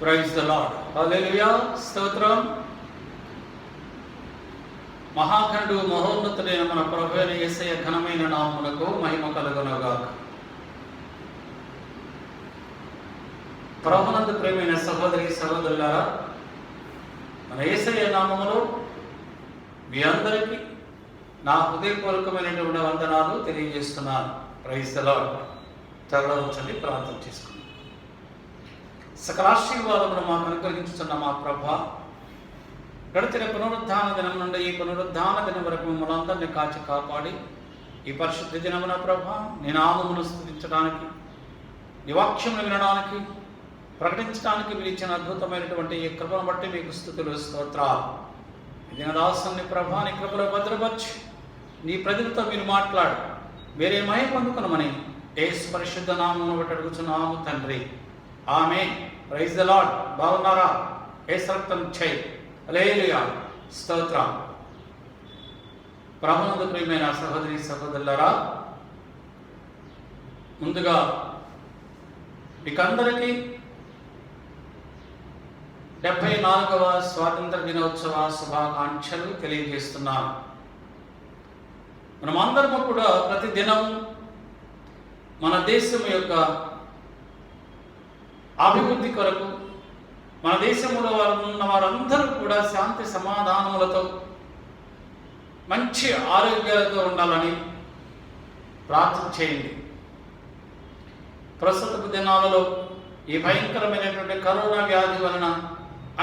Praise the Lord. హల్లెలూయా. స్తోత్రం. మహాగణుడు మహోన్నతుడైన మన ప్రభువైన యేసయ్య ఘనమైన నామమునకు మహిమ కలుగునుగాక. ప్రభునందు ప్రియమైన సహోదరి సహోదరులారా, మన యేసయ్య నామములో మీ అందరికీ నా హృదయపూర్వకమైనటువంటి వందనాలు తెలియజేస్తున్నాను. Praise the lord. తరలించండి, ప్రార్థన చేసుకుందాం. సకలాశీర్వాదమును మాకు అనుగ్రహించుతున్న మా ప్రభా, గడిచిన పునరుద్ధాన దినం నుండి ఈ పునరుద్ధాన దినం వరకు మిమ్మల్ని అందరినీ కాచి కాపాడి ఈ పరిశుద్ధ దినమున ప్రభా నీ నామమును స్తుతించడానికి, నీ వాక్యమును వినడానికి, ప్రకటించడానికి మీరు ఇచ్చిన అద్భుతమైనటువంటి ఈ కృపను బట్టి మీకు స్తుతులు స్తోత్రాలు. ఈ దినదాసుని ప్రభా నీ కృపలో భద్రపరచి నీ ప్రజలతో మీరు మాట్లాడు, మీరే మహిమ పొందుకునమని యేసు పరిశుద్ధ నామమును బట్టి అడుగుచున్నాము తండ్రి. ఆమేన్. Praise the Lord. బాగున్నారా? యేసు రక్తం చేయి. హల్లెలూయా. స్తోత్రం. ప్రభునందు ప్రియమైన సహోదరి సహోదరులారా, ముందుగా మీకందరికీ 74వ స్వాతంత్ర దినోత్సవ శుభాకాంక్షలు తెలియజేస్తున్నాను. మనమందరము కూడా ప్రతి దినం మన దేశం యొక్క అభివృద్ధి కొరకు, మన దేశంలో ఉన్న వారందరూ కూడా శాంతి సమాధానములతో మంచి ఆరోగ్యాలతో ఉండాలని ప్రార్థన చేయండి. ప్రస్తుత దినాలలో ఈ భయంకరమైనటువంటి కరోనా వ్యాధి వలన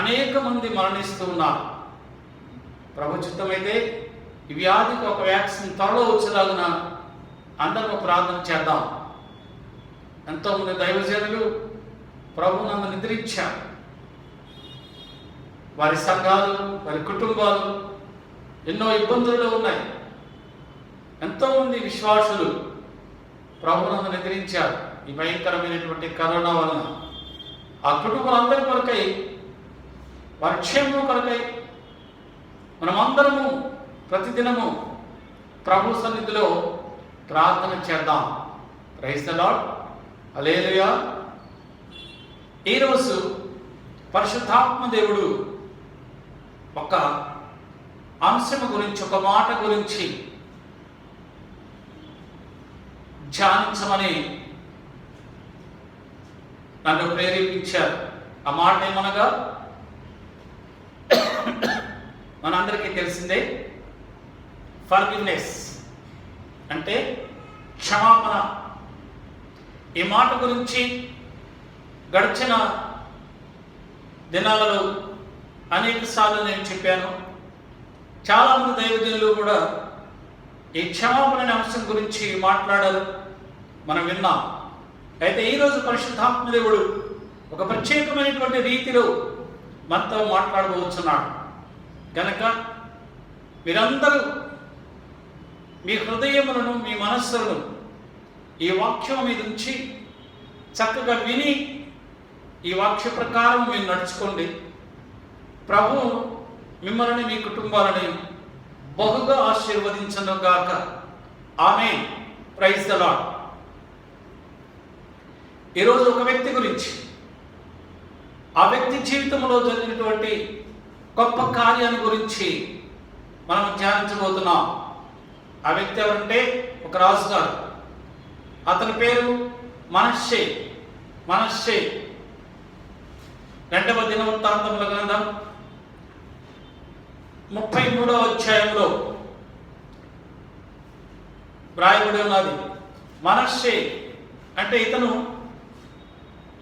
అనేక మంది మరణిస్తూ ఉన్నారు. ప్రభు చిత్తమైతే ఈ వ్యాధికి ఒక వ్యాక్సిన్ త్వరలో వచ్చేలాగున అందరూ ప్రార్థన చేద్దాం. ఎంతోమంది దైవజనులు ప్రభునందు నిద్రించారు. వారి సంఘాలు, వారి కుటుంబాలు ఎన్నో ఇబ్బందుల్లో ఉన్నాయి. ఎంతోమంది విశ్వాసులు ప్రభునందు నిద్రించారు ఈ భయంకరమైనటువంటి కరోనా వలన. ఆ కుటుంబాలందరి కొరకై, వారి క్షేమం కొరకై మనమందరము ప్రతిదినము ప్రభు సన్నిధిలో ప్రార్థన చేద్దాం. Praise the Lord. హల్లెలూయా. ఈరోజు పరిశుద్ధాత్మ దేవుడు ఒక అంశము గురించి, ఒక మాట గురించి ధ్యానించమని నన్ను ప్రేరేపించారు. ఆ మాట ఏమనగా, మనందరికీ తెలిసిందే, ఫర్గివ్నెస్ అంటే క్షమాపణ. ఈ మాట గురించి గడిచిన దినాలలో అనేక సార్లు నేను చెప్పాను. చాలామంది దైవజనులు కూడా ఈ క్షమాపణ అనే అంశం గురించి మాట్లాడారు, మనం విన్నాం. అయితే ఈరోజు పరిశుద్ధాత్మ దేవుడు ఒక ప్రత్యేకమైనటువంటి రీతిలో మనతో మాట్లాడబోతున్నాడు. కనుక మీరందరూ మీ హృదయములను, మీ మనస్సులను ఈ వాక్యం మీద ఉంచి చక్కగా విని ఈ వాక్య ప్రకారం మీరు నడుచుకోండి. ప్రభు మిమ్మల్ని, మీ కుటుంబాలని బహుగా ఆశీర్వదించను గాక. ఆమేన్. Praise the Lord. ఈరోజు ఒక వ్యక్తి గురించి, ఆ వ్యక్తి జీవితంలో జరిగినటువంటి గొప్ప కార్యాన్ని గురించి మనం ధ్యానించబోతున్నాం. ఆ వ్యక్తి ఎవరంటే ఒక రాజుగారు. అతని పేరు మనష్షే. 2వ దినవృత్తాంతముల గ్రంథం 33వ అధ్యాయంలో వ్రాయబడి ఉన్నది. మనష్షే అంటే ఇతను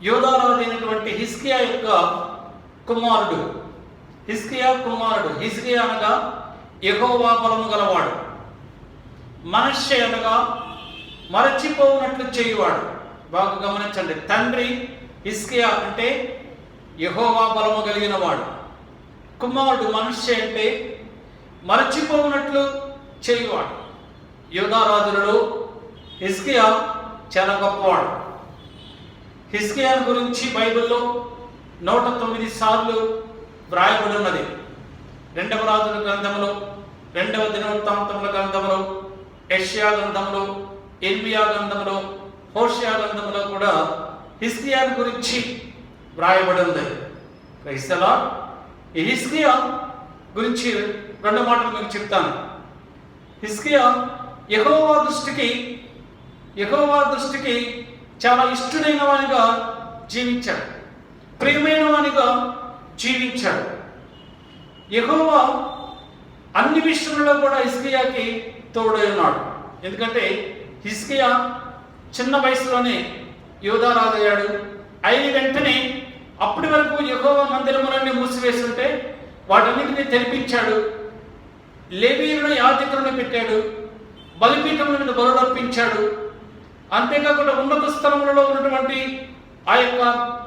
యోధారాజు అయినటువంటి హిజ్కియా యొక్క కుమారుడు. హిజ్కియా అనగా యెహోవా బలము గలవాడు. మనష్షే అనగా మరచిపోవునట్లు చేయువాడు. బాగా గమనించండి. తండ్రి హిజ్కియా అంటే యెహోవా బలము కలిగిన వాడు. కుమారుడు మనష్షే అంటే మరచిపోవునట్లు చేయువాడు. యూదా రాజులలో హిజ్కియా చాలా గొప్పవాడు. హిజ్కియా గురించి బైబిల్లో 109 సార్లు వ్రాయబడి ఉన్నది. 2వ రాజుల గ్రంథంలో, 2వ దినవృత్తాంతముల గ్రంథంలో, యెషయా గ్రంథంలో, ఇర్మియా గ్రంథంలో, హోషేయ గ్రంథంలో కూడా హిజ్కియా గురించి వ్రాయబడి ఉంది. క్రైస్తలా ఈ హిజ్కియా గురించి 2 మాటలు మీకు చెప్తాను. హిజ్కియా యెహోవా దృష్టికి చాలా ఇష్టడైన వానిగా జీవించాడు, ప్రియమైన వానిగా జీవించాడు. యెహోవా అన్ని విషయంలో కూడా హిజ్కియాకి తోడై ఉన్నాడు. ఎందుకంటే హిజ్కియా చిన్న వయసులోనే యోధారాజయ్యాడు. అయిన వెంటనే అప్పటి వరకు యెహోవా మందిరములన్నీ మూసివేస్తుంటే వాటన్నిటిని తెరిపించాడు. లేవీయులను యాజకులను పెట్టాడు. బలిపీఠముల మీద బలులు అర్పించాడు. అంతేకాకుండా ఉన్నత స్థలములలో ఉన్నటువంటి ఆ యొక్క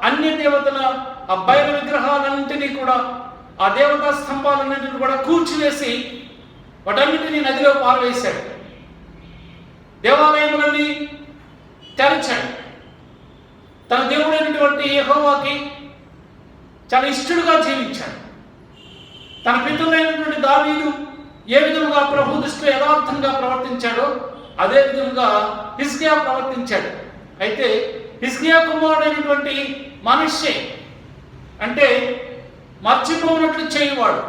అన్య దేవతల ఆ బయల విగ్రహాలన్నింటినీ కూడా, ఆ దేవతా స్తంభాలన్నింటినీ కూడా కూల్చివేసి వాటన్నిటినీ నదిలో పారవేశాడు. దేవాలయములన్నీ తెరచాడు. తన దేవుడైనటువంటి యెహోవాకి చాలా ఇష్టడుగా జీవించాడు. తన పితరులైనటువంటి దావీదు ఏ విధముగా ప్రభు దృష్టిలో యథార్థంగా ప్రవర్తించాడో అదే విధంగా హిజ్కియా ప్రవర్తించాడు. అయితే హిజ్కియా కుమారుడైనటువంటి మనష్షే అంటే మర్చిపోనట్లు చేయవాడు,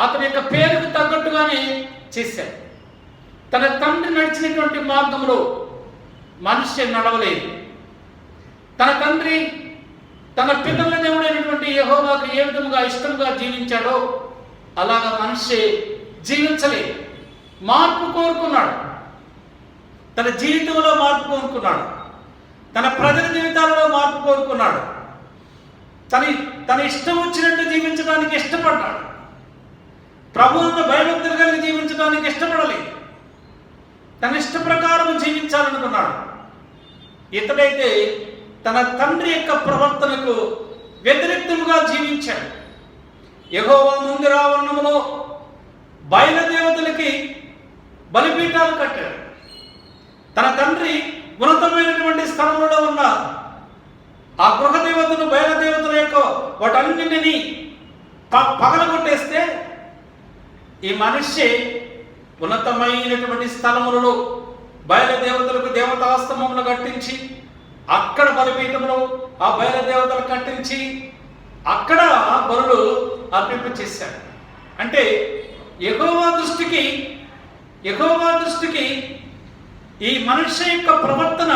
అతని యొక్క పేరుకు తగ్గట్టుగానే చేశాడు. తన తండ్రి నడిచినటువంటి మార్గంలో మనష్షే నడవలేదు. తన తండ్రి తన పితరుల దేవుడైనటువంటి యెహోవాకు ఏ విధముగా ఇష్టంగా జీవించాడో అలాగా మనష్షే జీవించలేదు. మార్పు కోరుకున్నాడు. తన జీవితంలో మార్పు కోరుకున్నాడు. తన ప్రజల జీవితాలలో మార్పు కోరుకున్నాడు. తన ఇష్టం వచ్చినట్టు జీవించడానికి ఇష్టపడ్డాడు. ప్రభువును భయభక్తులు కలిగి జీవించడానికి ఇష్టపడలేదు. తన ఇష్ట ప్రకారం జీవించాలనుకున్నాడు. ఇతడైతే తన తండ్రి యొక్క ప్రవర్తనకు వ్యతిరేక్తముగా జీవించాడు. యెహోవా మందిరావరణములో బయలుదేవతలకి బలిపీఠాలు కట్టాడు. తన తండ్రి ఉన్నతమైనటువంటి స్థలంలో ఉన్న ఆ గృహదేవతను బయలుదేవతల యొక్క వాటన్నింటినీ పగలగొట్టేస్తే ఈ మనిషి ఉన్నతమైనటువంటి స్థలములలో బయలుదేవతలకు దేవతాస్తమములు కట్టించి అక్కడ బలిపీఠములు ఆ బయలుదేవతలు కట్టించి అక్కడ బలులు అర్పింప చేశాడు. అంటే యెహోవా దృష్టికి ఈ మనిషి యొక్క ప్రవర్తన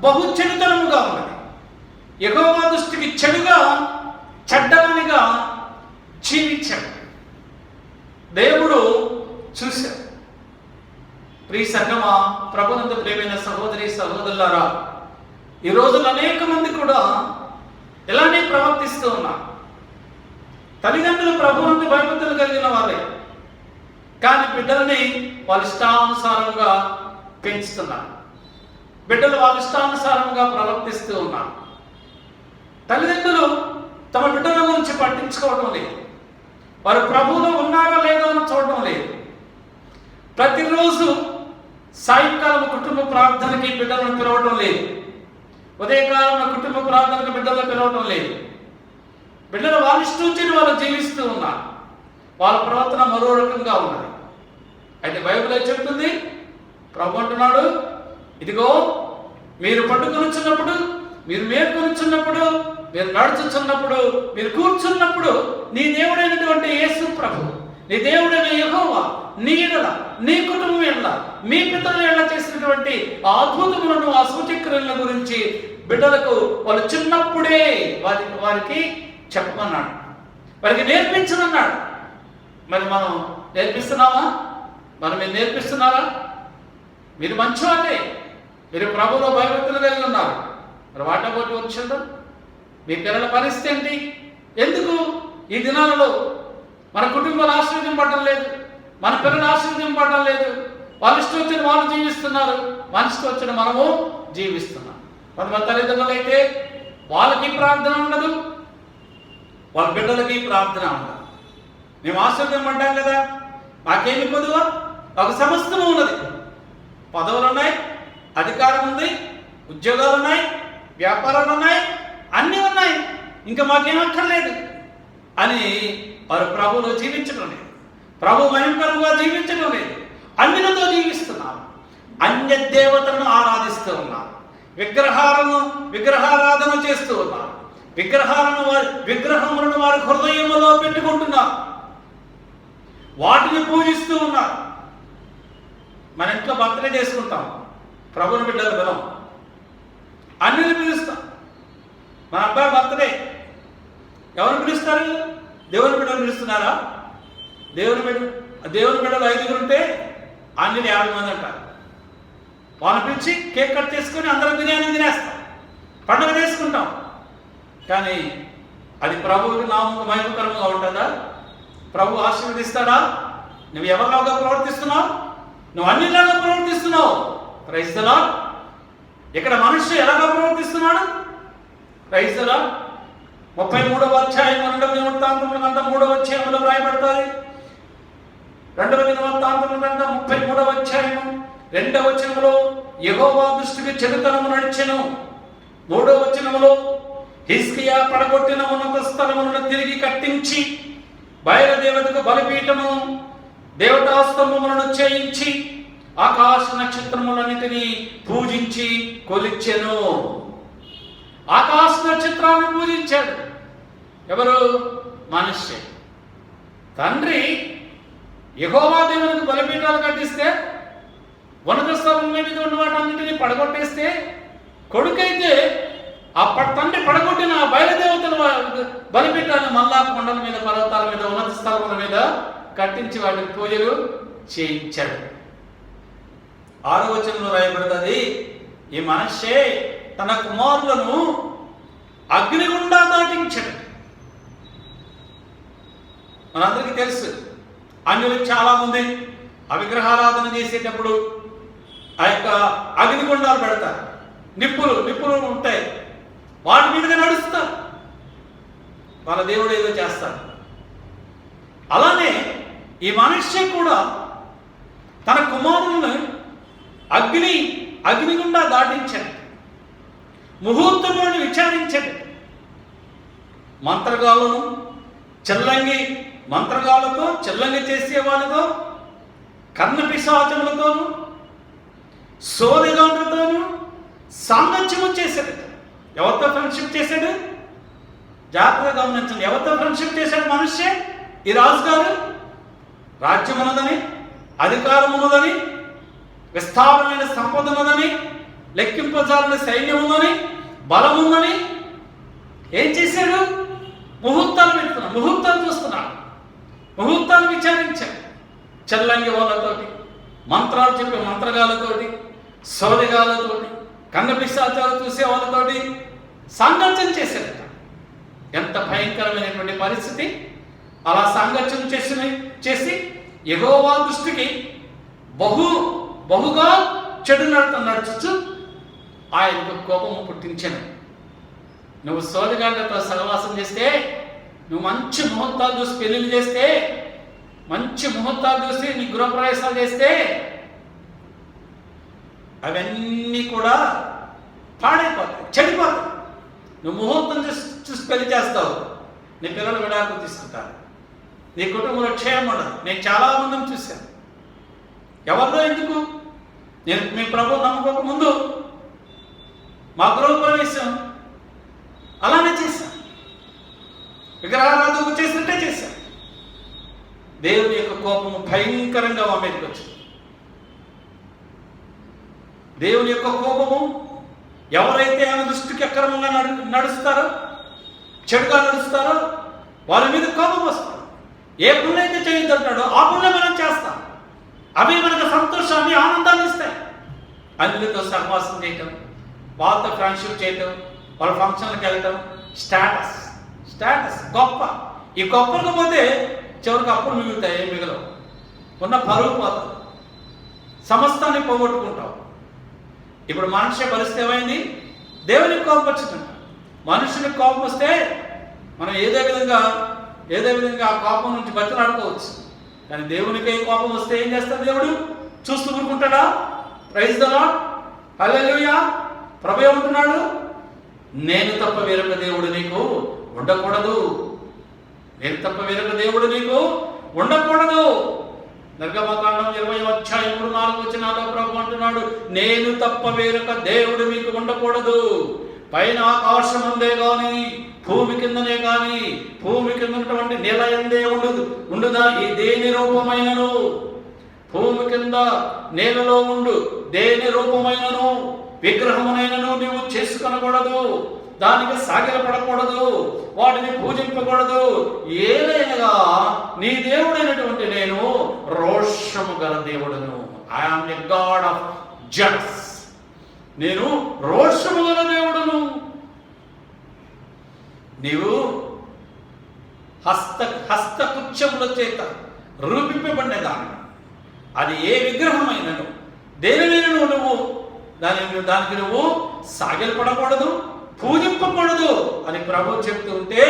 బహు చెడుతనముగా ఉన్నది. యెహోవా దృష్టికి చెడ్డవనిగా జీవించాడు. దేవుడు చూశాడు. ప్రియ సంగమా, ప్రభునందు ప్రియమైన సహోదరి సహోదరులారా, ఈ రోజున అనేక మంది కూడా ఇలానే ప్రవర్తిస్తూ ఉన్నారు. తల్లిదండ్రులు ప్రభువునందు భయభక్తులు కలిగిన వారే, కానీ బిడ్డలని వాళ్ళ ఇష్టానుసారంగా పెంచుతున్నారు. బిడ్డలు వాళ్ళ ఇష్టానుసారంగా ప్రవర్తిస్తూ ఉన్నారు. తల్లిదండ్రులు తమ బిడ్డల గురించి పట్టించుకోవడం లేదు. వారు ప్రభువులో ఉన్నారో లేదో అని చూడడం లేదు. ప్రతిరోజు సాయంకాలం కుటుంబ ప్రార్థనకి బిడ్డలను పిలవడం లేదు. ఉదయకాలం కుటుంబ ప్రార్థనకు బిడ్డలను పిలవడం లేదు. బిడ్డలు వాళ్ళ ఇష్టం వచ్చి వాళ్ళు జీవిస్తూ ఉన్నారు. వాళ్ళ ప్రవర్తన మరో రకంగా ఉన్నది. అయితే బైబిల్ ఏం చెప్తుంది? ప్రభు అంటున్నాడు, ఇదిగో మీరు పట్టుకొనిచున్నప్పుడు, మీరు మేల్కొనిచున్నప్పుడు, మీరు నడుచుచున్నప్పుడు, మీరు కూర్చున్నప్పుడు నీ దేవుడైనటువంటి యేసు ప్రభు, నీ దేవుడైన యెహోవా నీ ఎడల, నీ కుటుంబం ఎడల, మీ పితరుల ఎడల చేసినటువంటి ఆ అద్భుతములను, ఆ సూచక్రియల గురించి బిడ్డలకు వాళ్ళు చిన్నప్పుడే వారికి చెప్పమన్నాడు, వారికి నేర్పించమన్నాడు. మరి మనం నేర్పిస్తున్నామా? మీరు నేర్పిస్తున్నారా? మీరు మంచివాళ్ళే, మీరు ప్రభువులో భయభక్తులు కలిగి ఉన్నారు. మరి వాటపోటీ వచ్చిందో మీ పిల్లల పరిస్థితి ఏంటి? ఎందుకు ఈ దినాలలో మన కుటుంబాలు ఆశ్రయించబడటం లేదు, మన పిల్లలు ఆశ్రయించబడటం లేదు? వాళ్ళ ఇష్టం వచ్చిన వాళ్ళు జీవిస్తున్నారు, మన ఇష్టం వచ్చిన మనము జీవిస్తున్నాం. కొంతమంది తల్లిదండ్రులు అయితే వాళ్ళకి ప్రార్థన ఉండదు, వాళ్ళ బిడ్డలకి ప్రార్థన ఉండదు. మేము ఆశ్రయించబడ్డాం కదా, మాకేమి పొదువా? ఒక సమస్తము ఉన్నది, పదవులు ఉన్నాయి, అధికారం ఉంది, ఉద్యోగాలు ఉన్నాయి, వ్యాపారాలు ఉన్నాయి, అన్నీ ఉన్నాయి, ఇంకా మాకేమక్కర్లేదు అని వారు ప్రభువులో జీవించడం లేదు, ప్రభు మహిమకరంగా జీవించడం లేదు. అన్యులతో జీవిస్తున్నారు, అన్య దేవతలను ఆరాధిస్తూ ఉన్నారు, విగ్రహారాధన చేస్తూ ఉన్నారు, విగ్రహములను వారి హృదయములో పెట్టుకుంటున్నారు, వాటిని పూజిస్తూ ఉన్నారు. మన ఇంట్లో బర్త్డే చేసుకుంటాం, ప్రభుని బిడ్డలు బలం అన్నిని పిలుస్తాం. మన అబ్బాయి బర్త్డే ఎవరు పిలుస్తారు? దేవుని బిడ్డలు పిలుస్తున్నారా? దేవుని బిడ్డలు 5 ఉంటే అన్ని 50 మంది అంటారు. వాళ్ళని పిలిచి కేక్ కట్ చేసుకొని అందరం బిర్యానీ తినేస్తాం, పండుగ చేసుకుంటాం. కానీ అది ప్రభువుకి నామకు మహిమకరంగా ఉంటుందా? ప్రభు ఆశీర్వదిస్తాడా? నువ్వు ఎవరిలాగా ప్రవర్తిస్తున్నావు? నువ్వు అన్నిలాగా ప్రవర్తిస్తున్నావు. Praise the Lord. ఇక్కడ మనిషి ఎలాగా ప్రవర్తిస్తున్నాడు? Praise the Lord. 33వ అధ్యాయం 2వ దినవృత్తాంతముల గ్రంథం 3వ అధ్యాయంలో వ్రాయబడతాయి. 2వ దినవృత్తాంతముల గ్రంథం 33వ అధ్యాయం 2వ వచనములో యెహోవా దృష్టికి చెడుతనము నడిచెను. 3వ వచనములో హిజ్కియా పడగొట్టిన ఉన్నత స్థలములను తిరిగి కట్టించి బయలుదేవతకు బలిపీఠము దేవతాస్తంభములను చేయించి ఆకాశ నక్షత్రములన్నిటినీ పూజించి కొలిచెను. ఆకాశ నక్షత్రాన్ని పూజించాడు. ఎవరు? మనిషి. తండ్రి యెహోవా దేవునికి బలిపీఠాలు కట్టిస్తే ఉన్నత స్థలం మీద ఉన్న వాటన్నిటినీ పడగొట్టేస్తే, కొడుకైతే అప్పటి తండ్రి పడగొట్టిన బయలుదేవతల బలిపీఠాన్ని మళ్ళా కొండల మీద, పర్వతాల మీద, ఉన్నత స్థలముల మీద కట్టించి వాటికి పూజలు చేయించాడు. 6వ వచనంలో రాయబడుతుంది, ఈ మనిషే తన కుమారులను అగ్నిగుండా దాటించాడు. మనందరికీ తెలుసు, అన్యులు చాలా మంది విగ్రహారాధన చేసేటప్పుడు ఆ యొక్క అగ్నిగుండాలు పెడతారు. నిప్పులు ఉంటాయి, వాటి మీదుగా నడుస్తారు. వాళ్ళ దేవుడు ఏదో చేస్తారు. అలానే ఈ మనిషి కూడా తన కుమారులను అగ్నిగుండా దాటించాడు. ముహూర్తములను విచారించాడు. మంత్రగాళ్ళతో చెల్లంగి చేసే వాళ్ళతో, కర్ణ పిశాచములతోనూ, సోదగాండ్రతోనూ సాంగత్యము చేశాడు. ఎవరితో ఫ్రెండ్షిప్ చేశాడు? జాగ్రత్తగా గమనించండి. ఎవరితో ఫ్రెండ్షిప్ చేశాడు మనిషి? ఈ రాజుగారు రాజ్యం ఉన్నదని, అధికారం ఉన్నదని, విస్తారమైన సంపద ఉన్నదని, లెక్కింపజాలని సైన్యం ఉందని, బలం ఉందని ఏం చేశాడు? ముహూర్తాలు పెడుతున్నాడు, ముహూర్తాలు చూస్తున్నాడు, ముహూర్తాలు విచారించాడు. చెల్లంగి వాళ్ళతోటి, మంత్రాలు చెప్పే మంత్రగాలతోటి, సోదగాలతోటి, కన్నపిశాచాలు చూసే వాళ్ళతోటి సాంగత్యం చేశాడట. ఎంత భయంకరమైనటువంటి పరిస్థితి! అలా సాంగత్యం చేసి యెహోవా దృష్టికి బహుగా చెడు నడుచు ఆయనకు కోపము పుట్టించాను. నువ్వు సోదగాళ్ళతో సహవాసం చేస్తే, నువ్వు మంచి ముహూర్తాలు చూసి పెళ్లిళ్ళు చేస్తే, మంచి ముహూర్తాలు చూసి నీ గృహప్రవేశాలు చేస్తే, అవన్నీ కూడా పాడైపోతాయి, చెడిపోతాయి. నువ్వు ముహూర్తం చూసి పెళ్లి చేస్తావు, నీ పిల్లలు విడాకులు తీసుకుంటారు, నీ కుటుంబంలో క్షేమం ఉండదు. నేను చాలా మందిని చూశాను. ఎవరిలో ఎందుకు? నేను మీ ప్రభు నమ్మక ముందు మా గృహప్రవేశం అలానే చేశాను, విగ్రహారాధన చేసినట్టే చేశాను. దేవుని యొక్క కోపము భయంకరంగా మా మీదకి వచ్చింది. దేవుని యొక్క కోపము ఎవరైతే ఆయన దృష్టికి అక్రమంగా నడుస్తారో, చెడుగా నడుస్తారో వాళ్ళ మీద కోపం వస్తారు. ఏ పనులైతే చేయొద్దంటాడో ఆ పనులే మనం చేస్తాం. అవి మనకు సంతోషాన్ని, ఆనందాన్ని ఇస్తాయి. అన్నిటితో సహవాసం చేయటం, వాళ్ళతో ఫ్రెండ్షిప్ చేయటం, వాళ్ళ ఫంక్షన్లకు వెళ్ళటం, స్టేటస్ గొప్ప. ఈ గొప్పలకు పోతే చివరికి అప్పుడు మిగులుతాయి, ఏం మిగలవు. ఉన్న పరువు పోతుంది, సమస్తాన్ని పోగొట్టుకుంటావు. ఇప్పుడు మనిషి పరిస్థితి ఏమైంది? దేవునికి కోపం వచ్చిందంట. మనుషునికి కోపం వస్తే మనం ఏదో విధంగా ఆ కోపం నుంచి బతిలాడుకోవచ్చు. కానీ దేవునికి కోపం వస్తే ఏం చేస్తాడు? దేవుడు చూస్తూ ఊరుకుంటాడా? ప్రైజ్ ది లార్డ్, హల్లెలూయా. ప్రభు ఏమంటున్నాడు? నేను తప్ప వేరొక దేవుడు నీకు ఉండకూడదు. నేను తప్ప వేరొక దేవుడు నీకు ఉండకూడదు. నిర్గమకాండం 20వ అధ్యాయం 3-4 వచనాల్లో ప్రభు అంటున్నాడు, నేను తప్ప వేరొక దేవుడు మీకు ఉండకూడదు. పైన ఆకాశం అందే గాని భూమి కిందనే గాని భూమి కింద ఉన్నటువంటి నెల ఎందే ఉండుదా ఈ దేని రూపమైనను, భూమి కింద నేలలో ఉండు దేని రూపమైనను విగ్రహమునైనను నీవు చేసుకొనకూడదు, దానికి సాగిలపడకూడదు, వాటిని పూజింపకూడదు. ఏదైనా నీ దేవుడైనటువంటి నేను రోషము గల దేవుడను. ఐఆమ్ ది గాడ్ ఆఫ్ జడ్స్. నేను రోషము గల దేవుడను. నీవు హస్తకుచ్చముల చేత రూపింపబడినదాన్ని, అది ఏ విగ్రహమైనను దేనినైనా నువ్వు దానికి నువ్వు సాగిలపడకూడదు, పూజింపకూడదు అని ప్రభు చెప్తూ ఉంటే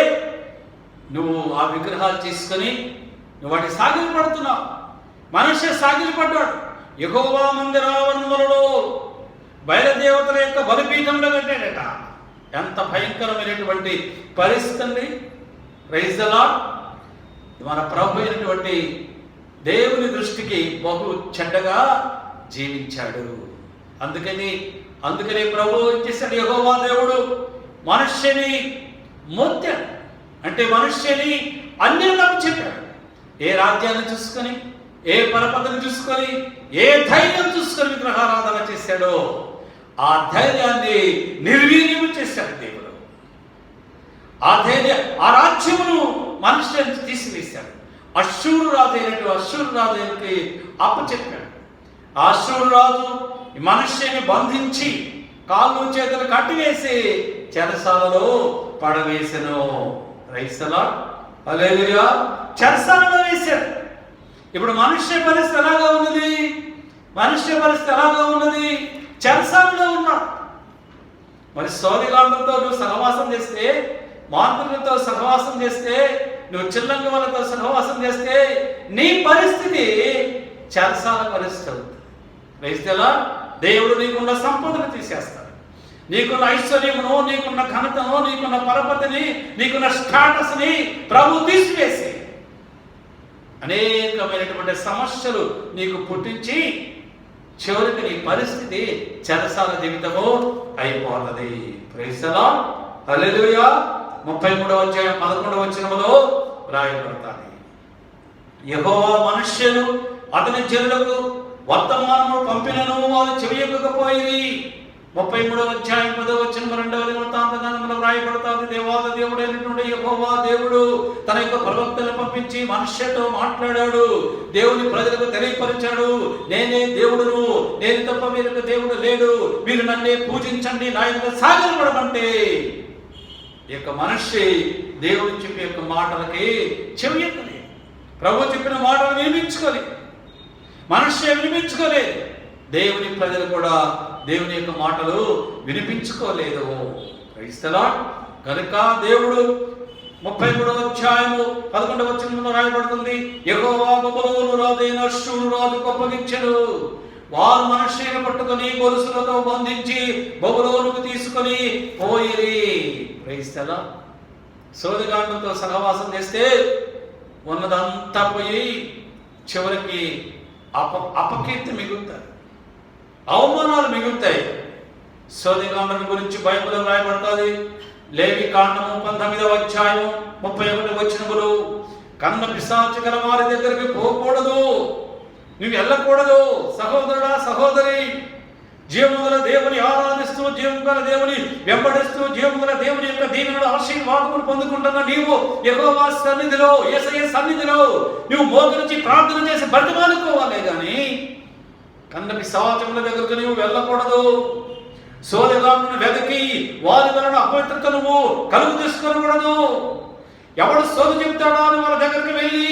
నువ్వు ఆ విగ్రహాలు తీసుకొని నువ్వు వాటి సాగిలపడుతున్నావు. మనిషి సాగిలపడ్డాడు. యెహోవా మందిరావరణములలో బయలుదేవతల యొక్క బలిపీఠంలో పెట్టాడట. ఎంత భయంకరమైనటువంటి పరిస్థితి అండి. Praise the lord. మన ప్రభు అయినటువంటి దేవుని దృష్టికి బహు చెడ్డగా జీవించాడు. అందుకని ప్రభు చేశాడు. యెహోవా దేవుడు మనుష్యుని మోత్యాడు, అంటే మనుష్యుని అన్యులకు చెప్పాడు. ఏ రాజ్యాన్ని చూసుకొని, ఏ పరపతిని చూసుకొని, ఏ ధైర్యం చూసుకొని విగ్రహారాధన చేశాడో ఆ ధైర్యాన్ని నిర్వీర్యము చేశాడు దేవుడు. ఆ రాజ్యమును మనుష్యుని తీసివేశాడు. అశ్షూరు రాజుకి అప్పచెప్పాడు. ఆ అశ్షూరు రాజు మనుష్యుని బంధించి కాళ్ళు చేతులు కట్టివేసి చెరసాలలో పడవేసెను. Praise the Lord. హల్లెలూయా. చెరసాలలో వేశాడు. ఇప్పుడు మనుష్య పరిస్థితి ఎలాగా ఉన్నది? చెరసాలలో ఉన్నాడు. మరి సోదరులతో నువ్వు సహవాసం చేస్తే, మాంత్రికులతో సహవాసం చేస్తే, నువ్వు చిల్లంగి వాళ్ళతో సహవాసం చేస్తే నీ పరిస్థితి చెరసాల పరిస్థితి అవుతుంది. Praise the lord. దేవుడు నీకున్న సంపదను తీసేస్తాడు. నీకున్న ఐశ్వర్యమును, నీకున్న ఘనతను, నీకున్న పరపతిని, నీకున్న స్టాటస్ని ప్రభు తీసివేసి అనేకమైనటువంటి సమస్యలు నీకు పుట్టించి చివరికి నీ పరిస్థితి చెరసాల జీవితము అయిపోతుంది. Praise the Lord. హల్లెలూయా. 33వ అధ్యాయం 11వ వచనములో రాయబడతాది. యెహోవా మనుష్యులు అతని జనులకు వర్తమానము పంపినను వారు చెవియకపోయిరి. 33వ అధ్యాయం 10వ వచనం 2వ వృత్తాంతగ్రంథంలో రాయబడతాది. దేవాది దేవుడైనటువంటి యెహోవా దేవుడు తన యొక్క ప్రవక్తలను పంపించి మనుష్యులతో మాట్లాడాడు. దేవుని ప్రజలకు తెలియపరిచాడు. నేనే దేవుడును, నేను తప్ప వీరికి దేవుడు లేడు, మీరు నన్నే పూజించండి, నా యొక్క సాగిలపడమంటే ఈ యొక్క మనిషి దేవుడు చెప్పే యొక్క మాటలకి చెవి ఎత్తలేదు. ప్రభు చెప్పిన మాటలు వినిపించుకోలేదు. దేవుని ప్రజలు కూడా దేవుని యొక్క మాటలు వినిపించుకోలేదు. Praise the Lord. కనుక దేవుడు 33వ అధ్యాయము 11వ వచనంలో రాయబడుతుంది. యెహోవా బబులోను రాజైన అష్షూరు రాజుకు అప్పగించెను. వారు మనుష్యుని పట్టుకొని గొలుసులతో బంధించి బబులోనుకు తీసుకొని పోయిరి. Praise the lord. సోదగాండంతో సహవాసం చేస్తే ఉన్నదంతా పోయి చివరికి అపకీర్తి మిగులుతాయి, అవమానాలు మిగులుతాయి. సోదగాండం గురించి బైబిల్లో రాయబడుతుంది. లేవి కాండము 19వ అధ్యాయం 31వ వచనములు, కన్న పిశాచు గల వారి దగ్గరికి పోకూడదు, నువ్వు వెళ్ళకూడదు. సహోదరుడా, సహోదరి, జీవముగల దేవుని ఆరాధిస్తూ, జీవముగల దేవుని వెంబడిస్తూ, జీవముగల దేవుని యొక్క దీవెనలు ఆశీర్వాదములు పొందుకుంటున్న నీవు యెహోవా సన్నిధిలో, యేసయ్య సన్నిధిలో నువ్వు మోకరించి ప్రార్థన చేసి బ్రతిమాలుకోవాలే గాని కన్న పిశాచముల దగ్గరకు నువ్వు వెళ్ళకూడదు. సోదరులను వెతికి వారి వలన అపవిత్రత నువ్వు కలుగు తీసుకొనకూడదు. ఎవడు సోద చెప్తాడో అని వాళ్ళ దగ్గరికి వెళ్ళి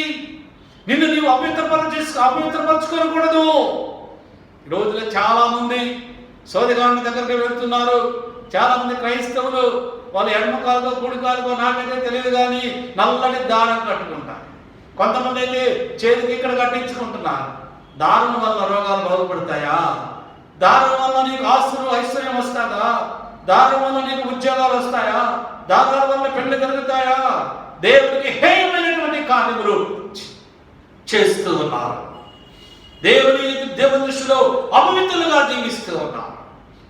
నిన్ను నీవు అపవిత్రపరచుకోకూడదు. ఈ రోజులో చాలా మంది సోదగాళ్ళ దగ్గరికి వెళ్తున్నారు. చాలా మంది క్రైస్తవులు వాళ్ళు ఎడమకాలుగో కుడికాలుగో నాకైతే తెలియదు కానీ నల్లటి దారం కట్టుకుంటారు. కొంతమంది అయితే చేతికి ఇక్కడ కట్టించుకుంటున్నారు. దారం వల్ల రోగాలు బాగుపడతాయా? దారం వల్ల నీకు ఆస్తులు ఐశ్వర్యం వస్తాదా? దారం వల్ల నీకు ఉద్యోగాలు వస్తాయా? దారాల వల్ల పెళ్లి కలుగుతాయా? దేవుడికి హేయమైనటువంటి కార్యములు చేస్తూ ఉన్నారు. దేవుని దృష్టిలో అపవిత్రులుగా జీవిస్తూ ఉన్నారు.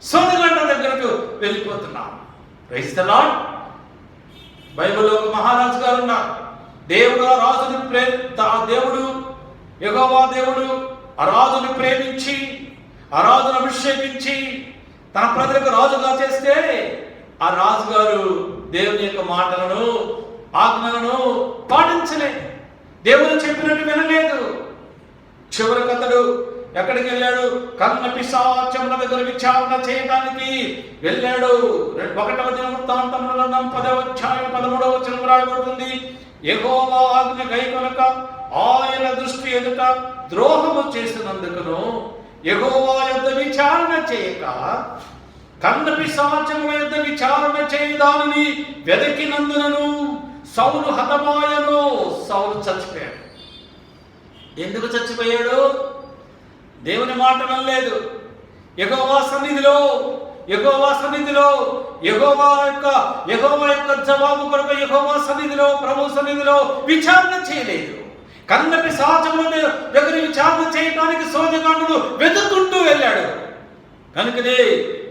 సోదరుల దగ్గరకు వెళ్ళిపోతున్నారు. Praise the lord. బైబిల్లో ఒక మహారాజు గారు ఉన్నారు. దేవుడు ఆ రాజుని దేవుడు యెహోవా దేవుడు ఆ రాజుని ప్రేమించి ఆ రాజును అభిషేకించి తన ప్రజలకు రాజుగా చేస్తే ఆ రాజుగారు దేవుని యొక్క మాటలను ఆజ్ఞలను పాటించలేదు. దేవుడు చెప్పినట్టు వినలేదు. చివరికి అతడు ఎక్కడికి వెళ్ళాడు? కన్న పిశాచముల దగ్గర విచారణ చేయడానికి వెళ్ళాడు. 1వ దినవృత్తాంతములలో 10వ అధ్యాయం 13వ వచనం రాయబడుతుంది. యెహోవా ఆజ్ఞ గైకొనక ఆయన దృష్టి ఎదుట ద్రోహము చేసినందుకును యెహోవా యొద్ద విచారణ చేయక కన్న పిశాచముల యొద్ద విచారణ చేయదానిని వెదకినందునను సౌలు హతమాయను. సౌలు చచ్చిపోయాడు. ఎందుకు చచ్చిపోయాడు? దేవుని మాట వినలేదు. యెహోవా సన్నిధిలో యెహోవా యొక్క జవాబు కొరకు యెహోవా సన్నిధిలో ప్రభు సన్నిధిలో విచారణ చేయలేదు. కన్న పిశాచముల దగ్గర విచారణ చేయడానికి సోదగాండులు వెతుక్కుంటూ వెళ్ళాడు. కనుకనే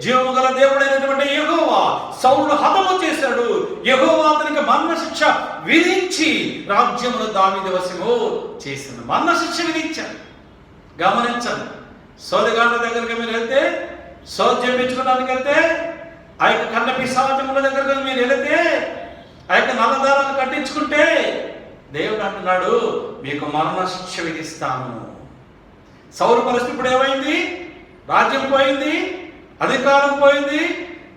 జీవము గల దేవుడైనటువంటి యెహోవా సౌలు హతము చేశాడు. యెహోవా అతనికి మరణ శిక్ష విధించి రాజ్యమును దావీదు వశము చేసింది. మరణ శిక్ష విధించాడు. గమనించండి. సోదగాండ దగ్గరికి మీరు వెళ్తే, సోద చేయించుకోవడానికి వెళ్తే, ఆ యొక్క కన్న పిశాచముల దగ్గరకు మీరు వెళితే, ఆ యొక్క నల్లదారాలు కట్టించుకుంటే దేవుడు అంటున్నాడు మీకు మరణ శిక్ష విధిస్తాను. సౌలు పరిస్థితి ఇప్పుడు ఏమైంది? రాజ్యం పోయింది, అధికారం పోయింది,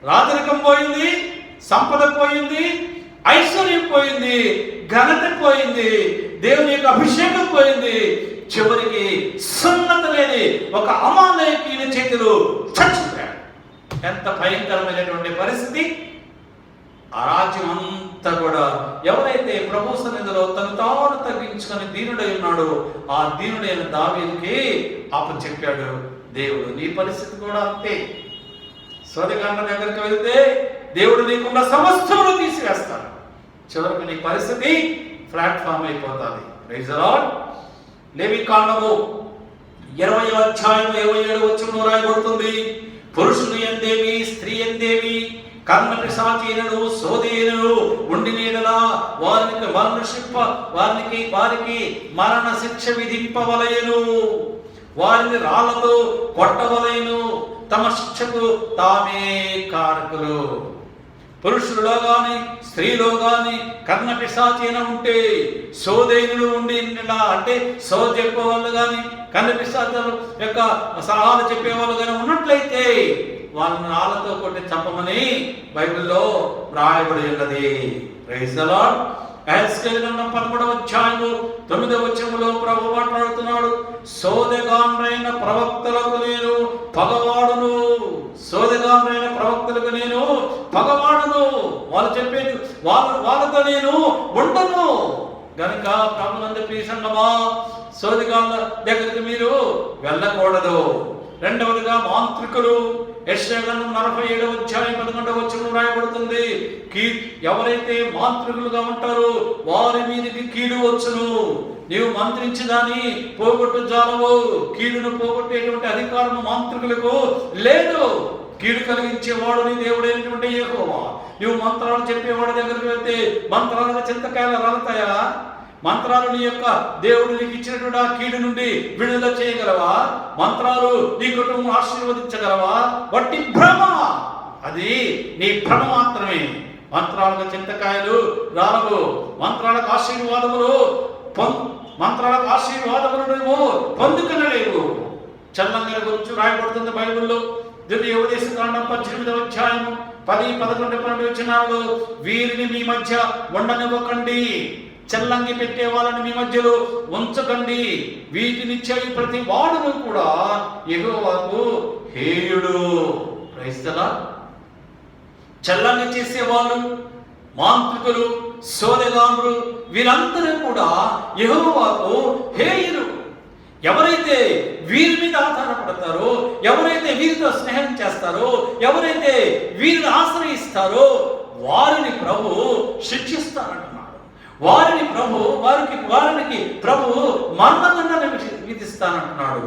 రాజరికం పోయింది, సంపద పోయింది, ఐశ్వర్యం పోయింది, ఘనత పోయింది, దేవుని యొక్క అభిషేకం పోయింది. చివరికి సున్నత లేని ఒక అమాలేకీయుని చేతిలో చచ్చిపోయాడు. ఎంత భయంకరమైనటువంటి పరిస్థితి! ఆ రాజ్యం అంతా కూడా ఎవరైతే ప్రభు సన్నిధిలో తను తాను తగ్గించుకొని దీనుడై ఉన్నాడో ఆ దీనుడైన దావీదుకి అప్పచెప్పాడు దేవుడు. నీ పరిస్థితి కూడా అంతే. సోదగాండ దగ్గరికి వెళ్తే దేవుడు నీకున్న సమస్తమును తీసివేస్తాడు. చివరికి నీ పరిస్థితి ప్లాట్ఫామ్ అయిపోతుంది. Praise the Lord. లేవికాండము 20వ అధ్యాయం 27వ వచనంలో రాయబడుతుంది. పురుషుని యందేమి స్త్రీ యందేమి కన్న పిశాచీనుడు సోదీనుడు ఉండి నీడలా వారికి మరణ శిక్ష విధింపవలయను. వారిని రాళ్లతో కొట్టవలయను. తమ శిక్షకు తామే కారకులు. పురుషులలో గాని స్త్రీలో గాని కన్న పిశాచీన ఉంటే, సోదైనుడు ఉండి అంటే సోద చెప్పేవాళ్ళు కానీ కన్న పిశాచుల యొక్క సలహాలు చెప్పేవాళ్ళు కానీ ఉన్నట్లయితే వాళ్ళని రాళ్లతో కొట్టి చంపమని బైబిల్లో రాయబడి ఉన్నది. Praise the lord. యెహెజ్కేలు గ్రంథం 13వ అధ్యాయం 9వ వచనంలో ప్రభువు మాట్లాడుతున్నాడు. సోదగాండ్రైన ప్రవక్తలకు నేను పగవాడును. సోదగాండ్రైన ప్రవక్తలకు నేను పగవాడును. వాళ్ళు చెప్పేది వాళ్ళతో నేను ఉండను. గనుక ప్రభునందు ప్రియ సంగమా, సోదగాండ్ల దగ్గరికి మీరు వెళ్ళకూడదు. రెండవదిగా మాంత్రికులు. యెషయా గ్రంథం 47వ అధ్యాయం 11వ వచనం రాయబడుతుంది. ఎవరైతే మాంత్రికులుగా ఉంటారో వారి మీదకి కీడు వచ్చును. నీవు మంత్రించి దాన్ని పోగొట్టు జాలవు. కీడును పోగొట్టేటువంటి అధికారం మాంత్రికులకు లేదు. కీడు కలిగించేవాడు నీ దేవుడైనటువంటి యెహోవా. నువ్వు మంత్రాలు చెప్పేవాడి దగ్గరికి వెళ్తే మంత్రాలుగా చింతకాయలు రాలుతాయా? మంత్రాలు నీ యొక్క దేవుడు నీకు ఇచ్చినటువంటి ఆ కీడు నుండి విడుదల చేయగలవా? మంత్రాలు నీ కుటుంబం ఆశీర్వదించగలవా? వట్టి భ్రమ. అది నీ భ్రమ మాత్రమే. మంత్రాలకు చింతకాయలు రాలవు. మంత్రాలకు ఆశీర్వాదములు నువ్వు పొందుకునలేవు. చల్లంగల గురించి రాయబడుతుంది బైబిల్లో. ద్వితీయోపదేశకాండం 18వ అధ్యాయం 10, 11, 12 వచనాలు. వీరిని మీ మధ్య ఉండనివ్వకండి. చల్లంగి పెట్టే వాళ్ళని మీ మధ్యలో ఉంచకండి. వీటిని చేయి ప్రతి వాడును కూడా యెహోవాకు హేయుడు. Praise the Lord. చల్లంగి చేసేవాళ్ళు, మాంత్రికులు, సోదగాండ్రు వీరందరూ కూడా యెహోవాకు హేయులు. ఎవరైతే వీరి మీద ఆధారపడతారో, ఎవరైతే వీరితో స్నేహం చేస్తారో, ఎవరైతే వీరిని ఆశ్రయిస్తారో వారిని ప్రభు శిక్షిస్తారంటున్నాడు. వారికి ప్రభు మరణదండన విధిస్తానంటున్నాడు.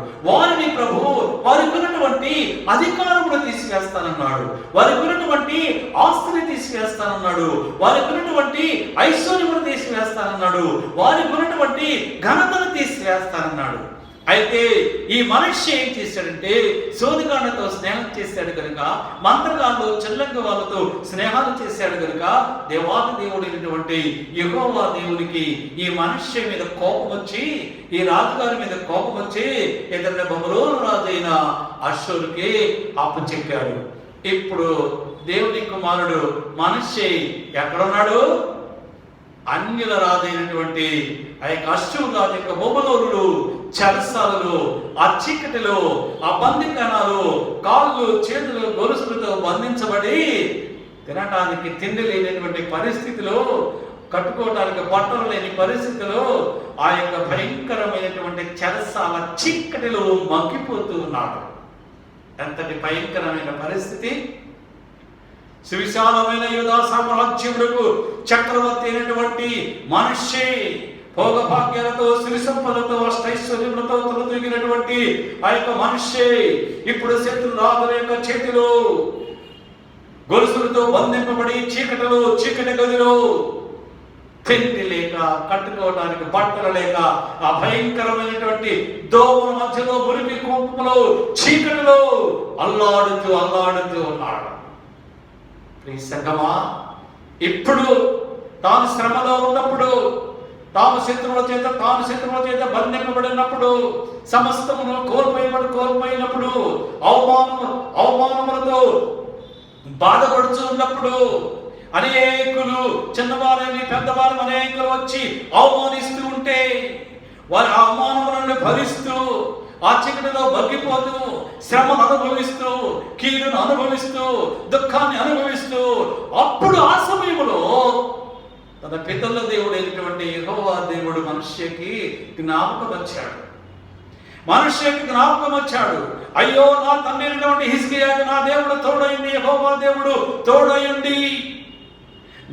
వారికి ఉన్నటువంటి అధికారమును తీసివేస్తానన్నాడు. వారికి ఉన్నటువంటి ఆస్తిని తీసివేస్తానన్నాడు. వారికి ఉన్నటువంటి ఐశ్వర్యమును తీసివేస్తానన్నాడు. వారికి ఉన్నటువంటి ఘనతను తీసివేస్తానన్నాడు. అయితే ఈ మనిషి ఏం చేశాడంటే సోదిగాళ్ళతో స్నేహం చేశాడు కనుక, మంత్రగాళ్ళు చెల్లంగ వాళ్ళతో స్నేహాలు చేశాడు కనుక దేవాది దేవుడైనటువంటి యెహోవా దేవునికి ఈ మనిషి మీద కోపం వచ్చి, ఈ రాజుగారి మీద కోపం వచ్చి ఇతరుల బబులోను రాజైన అష్షూరుకి అప్పచెప్పాడు. ఇప్పుడు దేవుని కుమారుడు మనిషి ఎక్కడున్నాడు? అన్యుల రాజైనటువంటి ఆ యొక్క అష్షూరు రాజు యొక్క బబులోనులు చెరసాలలో, ఆ చీకటిలో, ఆ బందికణాలు, కాళ్ళు చేతులు గొలుసులతో బంధించబడి తినటానికి తిండి లేనటువంటి పరిస్థితిలో, కట్టుకోవడానికి బట్టలు లేని పరిస్థితిలో ఆ యొక్క భయంకరమైనటువంటి చెరసాల చీకటిలో మగ్గిపోతూ ఉన్నాడు. ఎంతటి భయంకరమైన పరిస్థితి! సువిశాలమైన యూదా సామ్రాజ్యములకు చక్రవర్తి అయినటువంటి మనిషి భోగభాగ్యాలతో, సిరి సంపదలతో, అష్టైశ్వర్యములతో తొలతూగినటువంటి ఆ యొక్క మనిషి ఇప్పుడు శత్రురాజుల యొక్క చేతిలో గొలుసులతో బంధింపబడి చీకటి గదిలో తిండి లేక, కట్టుకోవడానికి బట్టలు లేక, ఆ భయంకరమైనటువంటి దోమల మధ్యలో, మురికి కుంపలో, చీకటిలో అల్లాడుతూ ఉన్నాడు. సంగమా, ఇప్పుడు తాను శ్రమలో ఉన్నప్పుడు, తాను శత్రువుల చేత బంధింపబడినప్పుడు, సమస్తమును కోల్పోయినప్పుడు, అవమానములతో బాధపడుతూ ఉన్నప్పుడు, అనేకులు చిన్నవారని పెద్దవారు అనేకులు వచ్చి అవమానిస్తూ ఉంటే, వారి అవమానములను భరిస్తూ, ఆ చీకటిలో బగ్గిపోతూ, శ్రమను అనుభవిస్తూ, కీడును అనుభవిస్తూ, దుఃఖాన్ని అనుభవిస్తూ, అప్పుడు ఆ సమయంలో తన పితరుల దేవుడు అయినటువంటి యెహోవా దేవుడు మనుష్యకి జ్ఞాపకం వచ్చాడు. అయ్యో, నా తండ్రి అయినటువంటి హిజ్కియాకు నా దేవుడు తోడైంది, యెహోవా దేవుడు తోడైంది.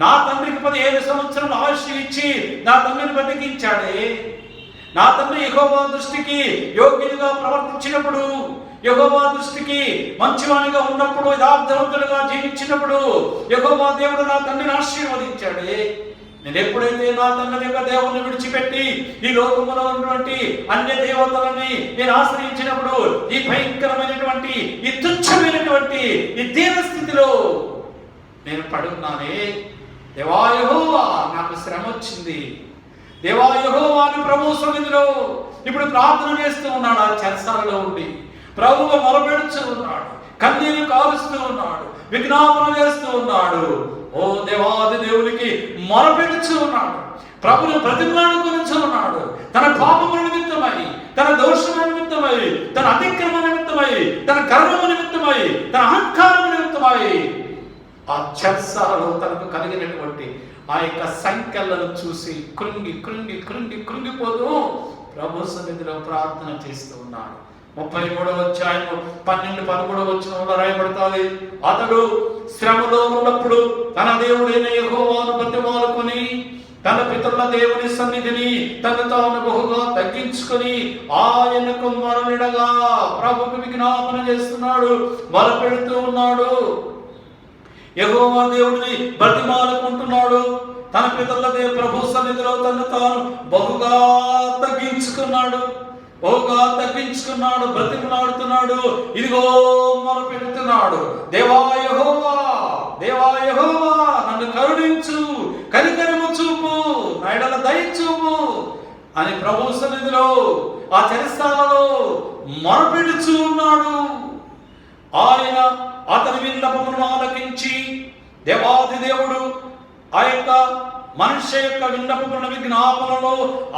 నా తండ్రికి 15 సంవత్సరాలు ఆయుష్యం ఇచ్చి నా తండ్రిని బతికించాడే. నా తండ్రి యెహోవా దృష్టికి యోగ్యుడిగా ప్రవర్తించినప్పుడు, యెహోవా దృష్టికి మంచివానిగా ఉన్నప్పుడు, యథార్థవంతులుగా జీవించినప్పుడు యెహోవా దేవుడు నా తండ్రిని ఆశీర్వదించాడే. నేను ఎప్పుడైతే నా తండ్రి యొక్క దేవుని విడిచిపెట్టి ఈ లోకములో ఉన్నటువంటి అన్య దేవతలని నేను ఆశ్రయించినప్పుడు, ఈ భయంకరమైనటువంటి, ఈ తుచ్చమైనటువంటి ఈ దీన స్థితిలో నేను పడున్నానే. దేవా యెహోవా, నాకు శ్రమ వచ్చింది. దేవా యెహోవా అని ప్రభు సన్నిధిలో ఇప్పుడు ప్రార్థన చేస్తూ ఉన్నాడు. ఆ చెరసాలలో ఉండి ప్రభువు మొరపెడుతూ ఉన్నాడు, కన్నీరు కారుస్తూ ఉన్నాడు, విజ్ఞాపన చేస్తూ ఉన్నాడు. ఓ దేవాది దేవునికి మొరపెడుతూ ఉన్నాడు, ప్రభుని బ్రతిమలాడుకొనుచూ ఉన్నాడు. తన పాపముల నిమిత్తమై, తన దోషముల నిమిత్తమై, తన అతిక్రమ నిమిత్తమై, తన గర్వము నిమిత్తమై, తన అహంకారము నిమిత్తమై ఆ చెరసాలలో తనకు కలిగినటువంటి ఆ యొక్క సంఖ్యలను చూసి కృంగిపోతూ ప్రభు సన్నిధిలో ప్రార్థన చేస్తూ ఉన్నాడు. 33వ అధ్యాయము 12-13 వచనంలో రాయబడతాది. అతడు శ్రమలో ఉన్నప్పుడు తన దేవుడైన యెహోవాను బతిమాలుకొని, తన పితరుల దేవుని సన్నిధిని తను తాను బహుగా తగ్గించుకొని ఆయనకు మొరలిడగా ప్రభువుకు విజ్ఞాపన చేస్తున్నాడు, మొరపెడుతూ ఉన్నాడు. యెహోవా దేవుడిని బతిమాలుకుంటున్నాడు. తన పితరుల ప్రభు సన్నిధిలో తను తాను బహుగా తగ్గించుకున్నాడు, బ్రతిమలాడుతున్నాడు. ఇదిగో మొరపెడుతున్నాడు, దేవా యెహోవా, నన్ను కరుణించు, కనికరము చూపు, నా యెడల దయ చూపు అని ప్రభు సన్నిధిలో ఆ చెరసాలలో మొరపెడుచూ ఉన్నాడు. ఆయన అతని విన్నపమును ఆలకించి, దేవాది దేవుడు ఆ యొక్క మనిషి యొక్క విన్నపములను, విజ్ఞాపనలో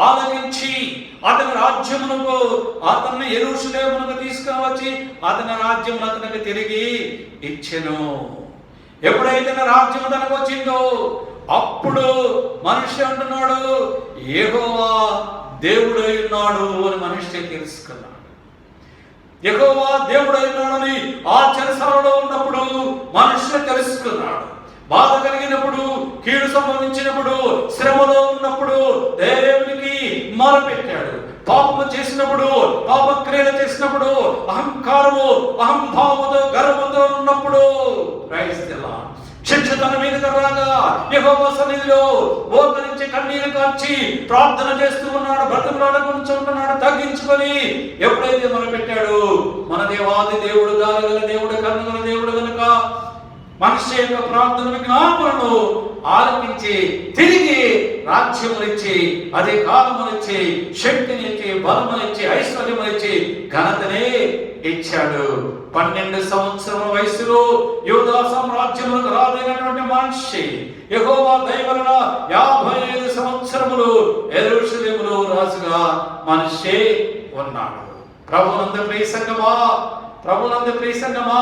ఆలకించి అతని రాజ్యమునకు, అతన్ని యెరూషలేమునకు తీసుకుని వచ్చి అతని రాజ్యమును అతనికి తిరిగి ఇచ్చెను. ఎప్పుడైతే రాజ్యం తనకు వచ్చిందో అప్పుడు మనిషి అంటున్నాడు, యెహోవా దేవుడై ఉన్నాడు అని మనిషి తెలుసుకున్నాడు. యెహోవా దేవుడై ఉన్నాడని ఆ చెరసాలలో ఉన్నప్పుడు మనిషి తెలుసుకున్నాడు. బాధ కలిగినప్పుడు, కీడు సంభవించినప్పుడు, శ్రమలో ఉన్నప్పుడు దేవునికి మొరపెట్టాడు. పాపము చేసినప్పుడు, పాపక్రియలు చేసినప్పుడు, అహంకారము, అహంభావముతో, గర్వముతో ఉన్నప్పుడు శిక్ష తన మీదకి రాగా యెహోవా సన్నిధిలో మోకరించి కన్నీరు కార్చి ప్రార్థన చేస్తూ ఉన్నాడు, బ్రతిమలాడుకుంటున్నాడు, తగ్గించుకొని ఎప్పుడైతే మొరపెట్టాడు, మన దేవాది దేవుడు, గాలిగల దేవుడు, కన్నుగల దేవుడు కనుక మనిషి యొక్క ప్రార్థన విజ్ఞాపనను ఆలకించి తిరిగి రాజ్యమునిచ్చి, అధికారమునిచ్చి, శక్తినిచ్చి, బలమునిచ్చి, ఐశ్వర్యమునిచ్చి, ఘనతనే ఇచ్చాడు. 12 సంవత్సరాల వయసులో యూదా సామ్రాజ్యములకు రాజైనటువంటి మనిషి యెహోవా దయ వలన 55 సంవత్సరములు యెరూషలేములో రాజుగా మనిషి ఉన్నాడు. ప్రభునందు ప్రియ సంగమా, ప్రభునందు ప్రియ సంగమా,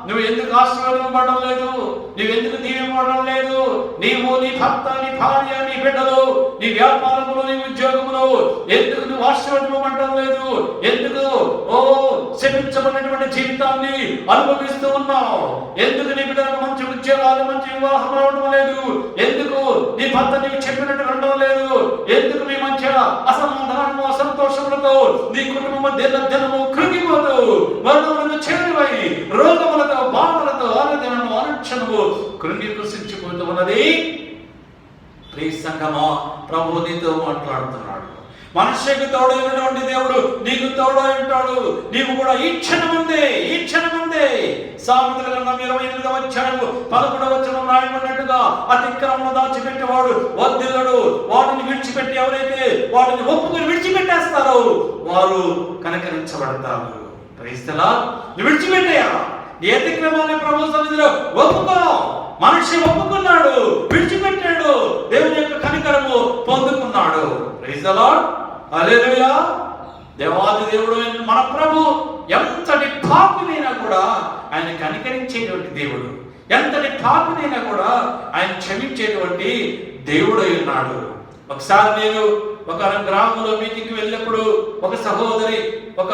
నువ్వు ఎందుకు ఆశీర్వదింపబడడం లేదు? నువ్వు ఎందుకు దీవింపబడడం లేదు? నీవు, నీ భర్త, నీ భార్య, నీ బిడ్డలు, నీ వ్యాపారములు, నీ ఉద్యోగములు ఎందుకు నువ్వు ఆశీర్వదింపబడడం లేదు? ఎందుకు శపించబడినటువంటి జీవితాన్ని అనుభవిస్తూ ఉన్నావు? ఎందుకు నీ బిడ్డలకు మంచి ఉద్యోగాలు, మంచి వివాహం రావడం లేదు? ఎందుకు నీ భర్త నీకు చెప్పినట్టు ఉండడం లేదు? ఎందుకు నీ మధ్య అసమాధానము, అసంతోషములతో నీ కుటుంబము దినము కృంగిపోతూ మరణములకు చేరువై రోగములతో, బాధలతో, ఆవేదనను, అనుక్షణము కృంగి కృషించిపోతూ ఉన్నది? ప్రియ సంగమా, ప్రభు నీతో మాట్లాడుతున్నాడు. మనుష్యకు తోడైనటువంటి దేవుడు నీకు తోడై ఉంటాడు. నీవు కూడా ఈ క్షణముందే సామెతల గ్రంథం 28వ అధ్యాయం 11వ వచనం రాయబడినట్టుగా అతిక్రమణ దాచిపెట్టేవాడు వర్ధిల్లడు. వాటిని విడిచిపెట్టి ఎవరైతే వాటిని ఒప్పుకొని విడిచిపెట్టేస్తారో వారు కనికరించబడతారు. క్రైస్తలా నువ్వు విడిచిపెట్టేయా నీ అతిక్రమాన్ని ప్రభు సన్నిధిలో ఒప్పుకో. మనిషి ఒప్పుకున్నాడు, విడిచిపెట్టాడు, దేవుని యొక్క కనికరము పొందుకున్నాడు. ప్రైజ్ ది లార్డ్, హల్లెలూయా. దేవాది దేవుడు మన ప్రభు ఎంతటి పాపినైనా కూడా ఆయన కనికరించేటువంటి దేవుడు, ఎంతటి పాపినైనా కూడా ఆయన క్షమించేటువంటి దేవుడై ఉన్నాడు. ఒకసారి నేను ఒక గ్రామంలో మీటింగ్కి వెళ్ళినప్పుడు ఒక సహోదరి, ఒక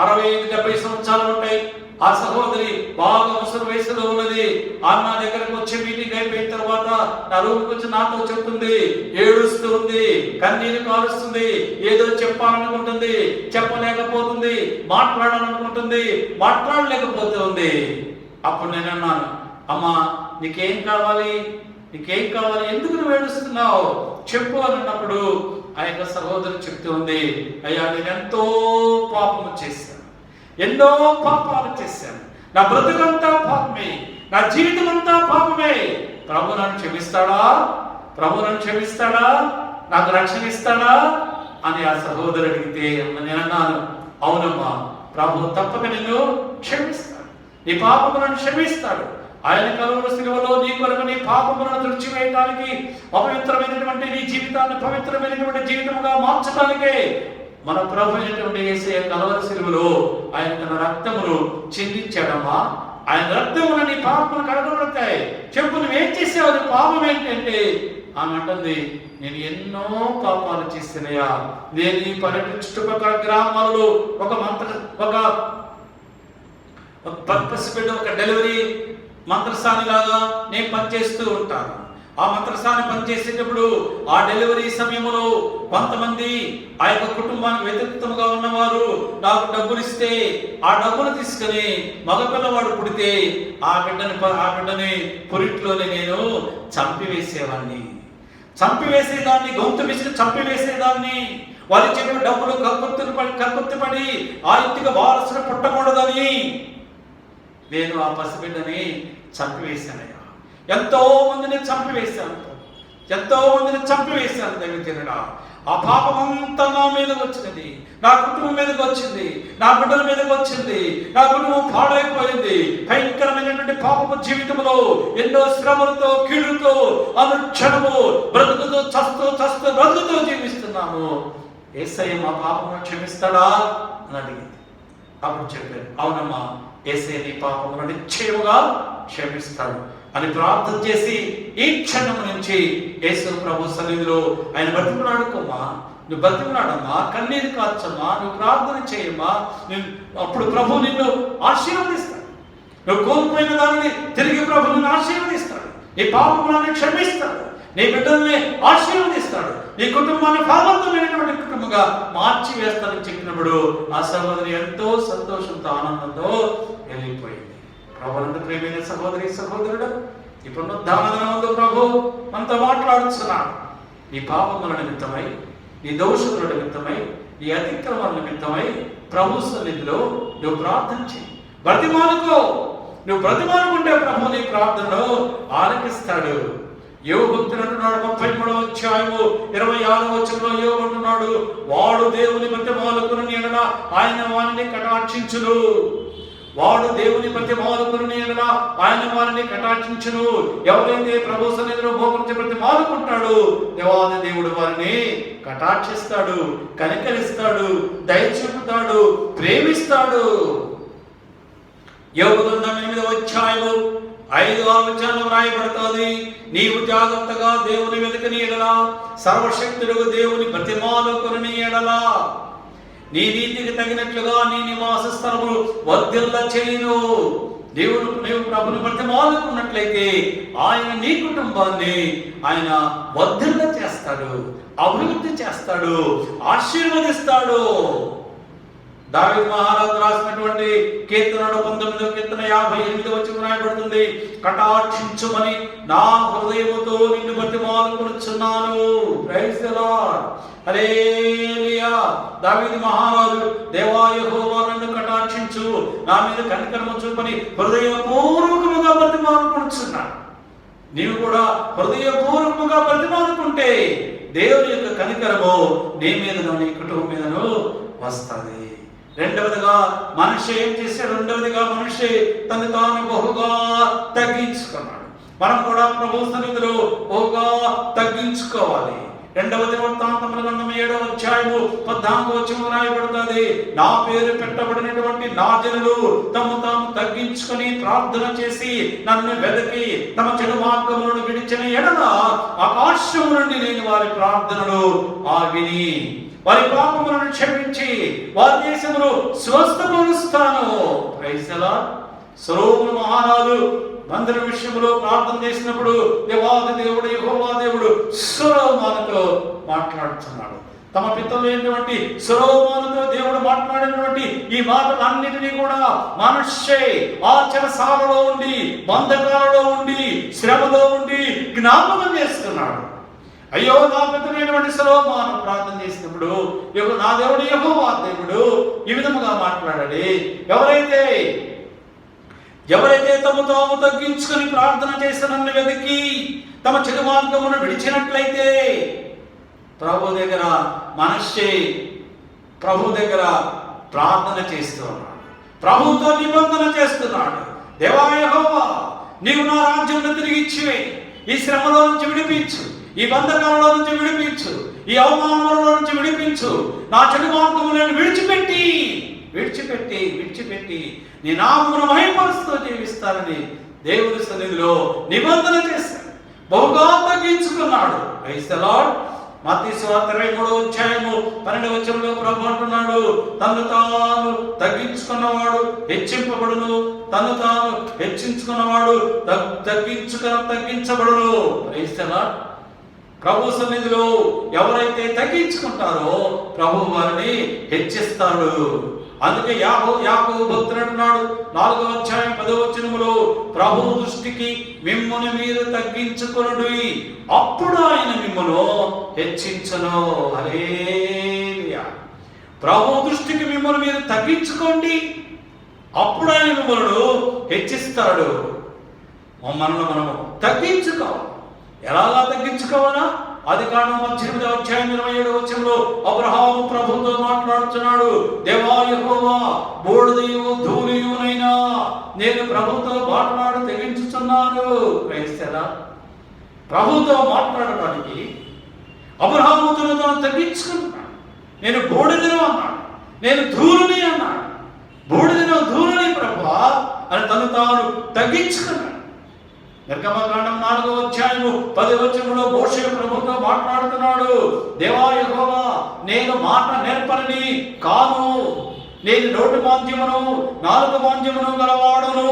65-70 సంవత్సరాలు ఉంటాయి, ఆ సహోదరి బాగా ముసలి వయసులో ఉన్నది. ఆమె నా దగ్గరకు వచ్చి మీటింగ్ అయిపోయిన తర్వాత నా రూమ్కి వచ్చి నాతో చెప్తుంది, ఏడుస్తూ ఉంది, కన్నీరు కారుస్తుంది, ఏదో చెప్పాలనుకుంటుంది, చెప్పలేకపోతుంది, మాట్లాడాలనుకుంటుంది, మాట్లాడలేకపోతుంది. అప్పుడు నేను అన్నాను, అమ్మా నీకేం కావాలి, నీకేం కావాలి, ఎందుకు నువ్వు ఏడుస్తున్నావు చెప్పు అని అన్నప్పుడు ఆ యొక్క సహోదరు చెప్తూ ఉంది, అయ్యా నేను ఎంతో పాపము చేశాను, ఎన్నో పాపాలు చేశాను, నా బ్రతుకంతా పాపమే, నా జీవితం అంతా పాపమే. ప్రభు నన్ను క్షమిస్తాడా? ప్రభు నన్ను క్షమిస్తాడా? నాకు రక్షణ ఇస్తాడా అని ఆ సహోదరు అడిగితే నేను అన్నాను, అవునమ్మా, ప్రభు తప్పక నిన్ను క్షమిస్తాడు, నీ పాపములను క్షమిస్తాడు. ఆయన కలువరి శిలువలో నీ కొరకు నీ పాపములను తుడిచివేయడానికి, అపవిత్రమైనటువంటి నీ జీవితాన్ని పవిత్రమైనటువంటి జీవితముగా మార్చడానికే మన ప్రభు అయినటువంటి యేసయ్య కలువరి శిలువలో ఆయన తన రక్తమును చిందించాడమ్మా. ఆయన రక్తమును నీ పాపములు కడగబడతాయి. చెప్పు, నువ్వేం చేసావు, నీ పాపం ఏంటంటే ఆమె అంటుంది, నేను ఎన్నో పాపాలు చేసినయా, నేను ఈ చుట్టుపక్కల గ్రామాలలో ఒక డెలివరీ మంత్రస్థాని లాగా నేను పనిచేస్తూ ఉంటాను. ఆ మంత్రస్థాని పనిచేసేటప్పుడు ఆ డెలివరీ సమయంలో కొంతమంది ఆ యొక్క కుటుంబానికి వ్యతిరేక్తంగా ఉన్నవారు నాకు డబ్బులు ఇస్తే ఆ డబ్బులు తీసుకుని మగపిల్లవాడు పుడితే ఆ బిడ్డని పురిట్లోనే నేను చంపివేసేదాన్ని, గొంతు విసిరి చంపివేసేదాన్ని. వారి చెప్పిన డబ్బులు కక్కుర్తిపడి ఆ ఇంటికి వారసుడు పుట్టకూడదని నేను ఆ పసిబిడ్డని చంపివేశానయ్యా. ఎంతో మందిని చంపివేశాను దైవజనుడా. ఆ పాపమంతా నా మీదకి వచ్చినది, నా కుటుంబం మీదకి వచ్చింది, నా బిడ్డల మీదకి వచ్చింది, నా కుటుంబం పాడైపోయింది. భయంకరమైనటువంటి పాపపు జీవితంలో ఎన్నో శ్రమలతో, కీడుతో, అనుక్షణము చస్తూ బ్రతుకుతూ జీవిస్తున్నాము. యేసయ్య మా పాపమును క్షమిస్తాడా అని అడిగింది. అప్పుడు చెప్పాను, అవునమ్మా, యేసయ్య నీ పాపమును నిశ్చయముగా క్షమిస్తాడు అని ప్రార్థన చేసి ఈ క్షణం నుంచి యేసు ప్రభు సన్నిధిలో ఆయన బ్రతిమలాడుకోమ్మా, నువ్వు బ్రతిమలాడమ్మా, కన్నీరు కార్చమ్మా, నువ్వు ప్రార్థన చేయమ్మా. అప్పుడు ప్రభు నిన్ను ఆశీర్వదిస్తాడు. నువ్వు కోల్పోయిన దానిని తిరిగి ప్రభు నిన్ను ఆశీర్వదిస్తాడు. నీ పాపములను క్షమిస్తాడు, నీ బిడ్డల్ని ఆశీర్వదిస్తాడు, నీ కుటుంబాన్ని ఫలవంతమైనటువంటి కుటుంబంగా మార్చి వేస్తానని చెప్పినప్పుడు ఆ సహోదరి ఎంతో సంతోషంతో ఆనందంతో వెళ్ళిపోయింది. ప్రభునందు ప్రియమైన సహోదరి సహోదరుడు, ఈ పునరుద్ధాన దినమందు ప్రభు మనతో మాట్లాడుతున్నాడు. నీ పాపముల నిమిత్తమై, నీ దోషముల నిమిత్తమై, నీ అతిక్రమాల నిమిత్తమై ప్రభు సన్నిధిలో నువ్వు ప్రార్థన చేయి, బ్రతిమాలుకో. నువ్వు బ్రతిమాలుకుంటే ప్రభు నీ ప్రార్థనలో ఆలకిస్తాడు. యోబు భక్తుడు అంటున్నాడు 33వ అధ్యాయము 26వ వచనంలో యోబు అంటున్నాడు, వాడు దేవుని బ్రతిమాలుకుని ఎడల ఆయన వారిని కటాక్షించును. వాడు దేవుని బ్రతిమాలుకుని ఎడల ఆయన వారిని కటాక్షించును. ఎవరైతే ప్రభు సన్నిధిలో మోకరించి బ్రతిమాలుకుంటాడు, దేవాది దేవుడు వారిని కటాక్షిస్తాడు, కనికరిస్తాడు, దయ చూపుతాడు, ప్రేమిస్తాడు. యోబు గ్రంథం 8వ అధ్యాయము 5వ వచనంలో వ్రాయబడుతుంది, నీవు జాగ్రత్తగా దేవుని వెతకని ఎడల, సర్వశక్తుడు దేవుని బ్రతిమాలుకుని ఎడల, నీ నీతికి తగినట్లుగా నీ నివాస స్థలములు వర్ధిల్ల చేయును. నీవు ప్రభుని బ్రతిమాలుకున్నట్లయితే ఆయన నీ కుటుంబాన్ని ఆయన వర్ధిల్ల చేస్తాడు, అభివృద్ధి చేస్తాడు, ఆశీర్వదిస్తాడు. దావీదు మహారాజు రాసినటువంటి కీర్తనలు 19వ కీర్తన 58వ వచనం రాయబడుతుంది, కటాక్షించుమని నా హృదయముతో నిన్ను బ్రతిమాలుకొనుచున్నాను. ప్రైజ్ ది లార్డ్, హల్లెలూయా. దావీదు మహారాజు, దేవా యెహోవా నన్ను కటాక్షించు, నా మీద కనికరము చూపని హృదయపూర్వకముగా బ్రతిమాలుకొనుచున్నాను. నీవు కూడా హృదయపూర్వకముగా బ్రతిమాలుకుంటే దేవుని యొక్క కనికరము నీ మీదను నీ కుటుంబం మీదను వస్తుంది. రెండవదిగా మనిషి ఏం చేశాడు? రెండవదిగా మనిషి తను తాను బహుగా తగ్గించుకున్నాడు. మనం కూడా ప్రభు సన్నిధిలో బహుగా తగ్గించుకోవాలి. రెండవ దినవృత్తాంతముల గ్రంథం 7వ అధ్యాయము 14వ వచనం రాయబడుతుంది, నా పేరు పెట్టబడినటువంటి నా జనులు తమ తాము తగ్గించుకొని ప్రార్థన చేసి నన్ను వెదకి తమ చెడు మార్గములను విడిచిన ఎడల ఆకాశము నుండి నేను వారి ప్రార్థనలు విని వారి పాపములను క్షమించి వారి దేశమును స్వస్థపరుస్తాను. Praise the Lord. సొలొమోను మహారాజు మందిర విషయంలో ప్రార్థన చేసినప్పుడు దేవాది దేవుడు యెహోవా దేవుడు సొలొమోనుతో మాట్లాడుతున్నాడు. తమ పితరులైనటువంటి సొలొమోనుతో దేవుడు మాట్లాడినటువంటి ఈ మాటలన్నిటినీ కూడా మనుష్యే ఆ చెరసాలలో ఉండి, బంధకాలలో ఉండి, శ్రమలో ఉండి జ్ఞాపకం చేస్తున్నాడు. అయ్యో, నా పితరులైనటువంటి సొలొమోను ప్రార్థన చేసినప్పుడు నా దేవుడు యెహోవా దేవుడు ఈ విధముగా మాట్లాడాలి. ఎవరైతే తమ తాము తగ్గించుకొని ప్రార్థన చేసి నన్ను వెతికి తమ చెడు మార్గమును విడిచినట్లయితే, ప్రభు దగ్గర మనిషి ప్రభు దగ్గర ప్రార్థన చేస్తున్నాడు, ప్రభుతో నిబంధన చేస్తున్నాడు. దేవా యెహోవా, నీవు నా రాజ్యంలో తిరిగి ఇచ్చివే, ఈ శ్రమలో నుంచి విడిపించు, ఈ బంధకాలలో నుంచి విడిపించు, ఈ అవమానాలలో నుంచి విడిపించు, నా చెడు మార్గములను విడిచిపెట్టి నీ నామమును మహిమపరుస్తూ జీవిస్తానని దేవుని సన్నిధిలో నిబంధన చేశాడు, బహుగా తగ్గించుకున్నాడు. Praise the Lord. మత్తయి సువార్త 23వ అధ్యాయము 12వ వచనంలో ప్రభు అంటున్నాడు, తను తాను తగ్గించుకున్నవాడు హెచ్చింపబడును, తను తాను హెచ్చించుకున్నవాడు తగ్గించబడును. Praise the Lord. ప్రభు సన్నిధిలో ఎవరైతే తగ్గించుకుంటారో ప్రభు వారిని హెచ్చిస్తాడు. అందుకే యాకోబు భక్తుడు అంటున్నాడు 4వ అధ్యాయం 10వ వచనములో, ప్రభు దృష్టికి మిమ్మును మీరు తగ్గించుకొనుడి, అప్పుడు ఆయన మిమ్మును హెచ్చించును. హల్లెలూయా. ప్రభు దృష్టికి మిమ్మును మీరు తగ్గించుకోండి, అప్పుడు ఆయన మిమ్మును హెచ్చిస్తాడు. మనము తగ్గించుకోవాలి. ఎలాగా తగ్గించుకోవాలా? ఆదికాండం 18వ అధ్యాయం 27వ వచనంలో అబ్రహాము ప్రభుతో మాట్లాడుతున్నాడు, దేవా యెహోవా, బూడిదయు ధూళియునైనా నేను ప్రభుతో మాట్లాడు తెగించుచున్నాను. క్రైస్తవులా, ప్రభుతో మాట్లాడడానికి అబ్రహాము తను తగ్గించుకుంటున్నాడు. నేను బూడిదను అన్నాడు, నేను ధూళిని అన్నాడు. బూడిదను ధూళిని ప్రభువా అని తను తాను తగ్గించుకున్నాడు. నిర్గమకాండం 4వ అధ్యాయము 10వ వచనంలో మోషే ప్రభుతో మాట్లాడుతున్నాడు, దేవా యెహోవా, నేను మాట నేర్పరని కాను, నేను నోటి మాంద్యమును నాలుక మాంద్యమును గలవాడును.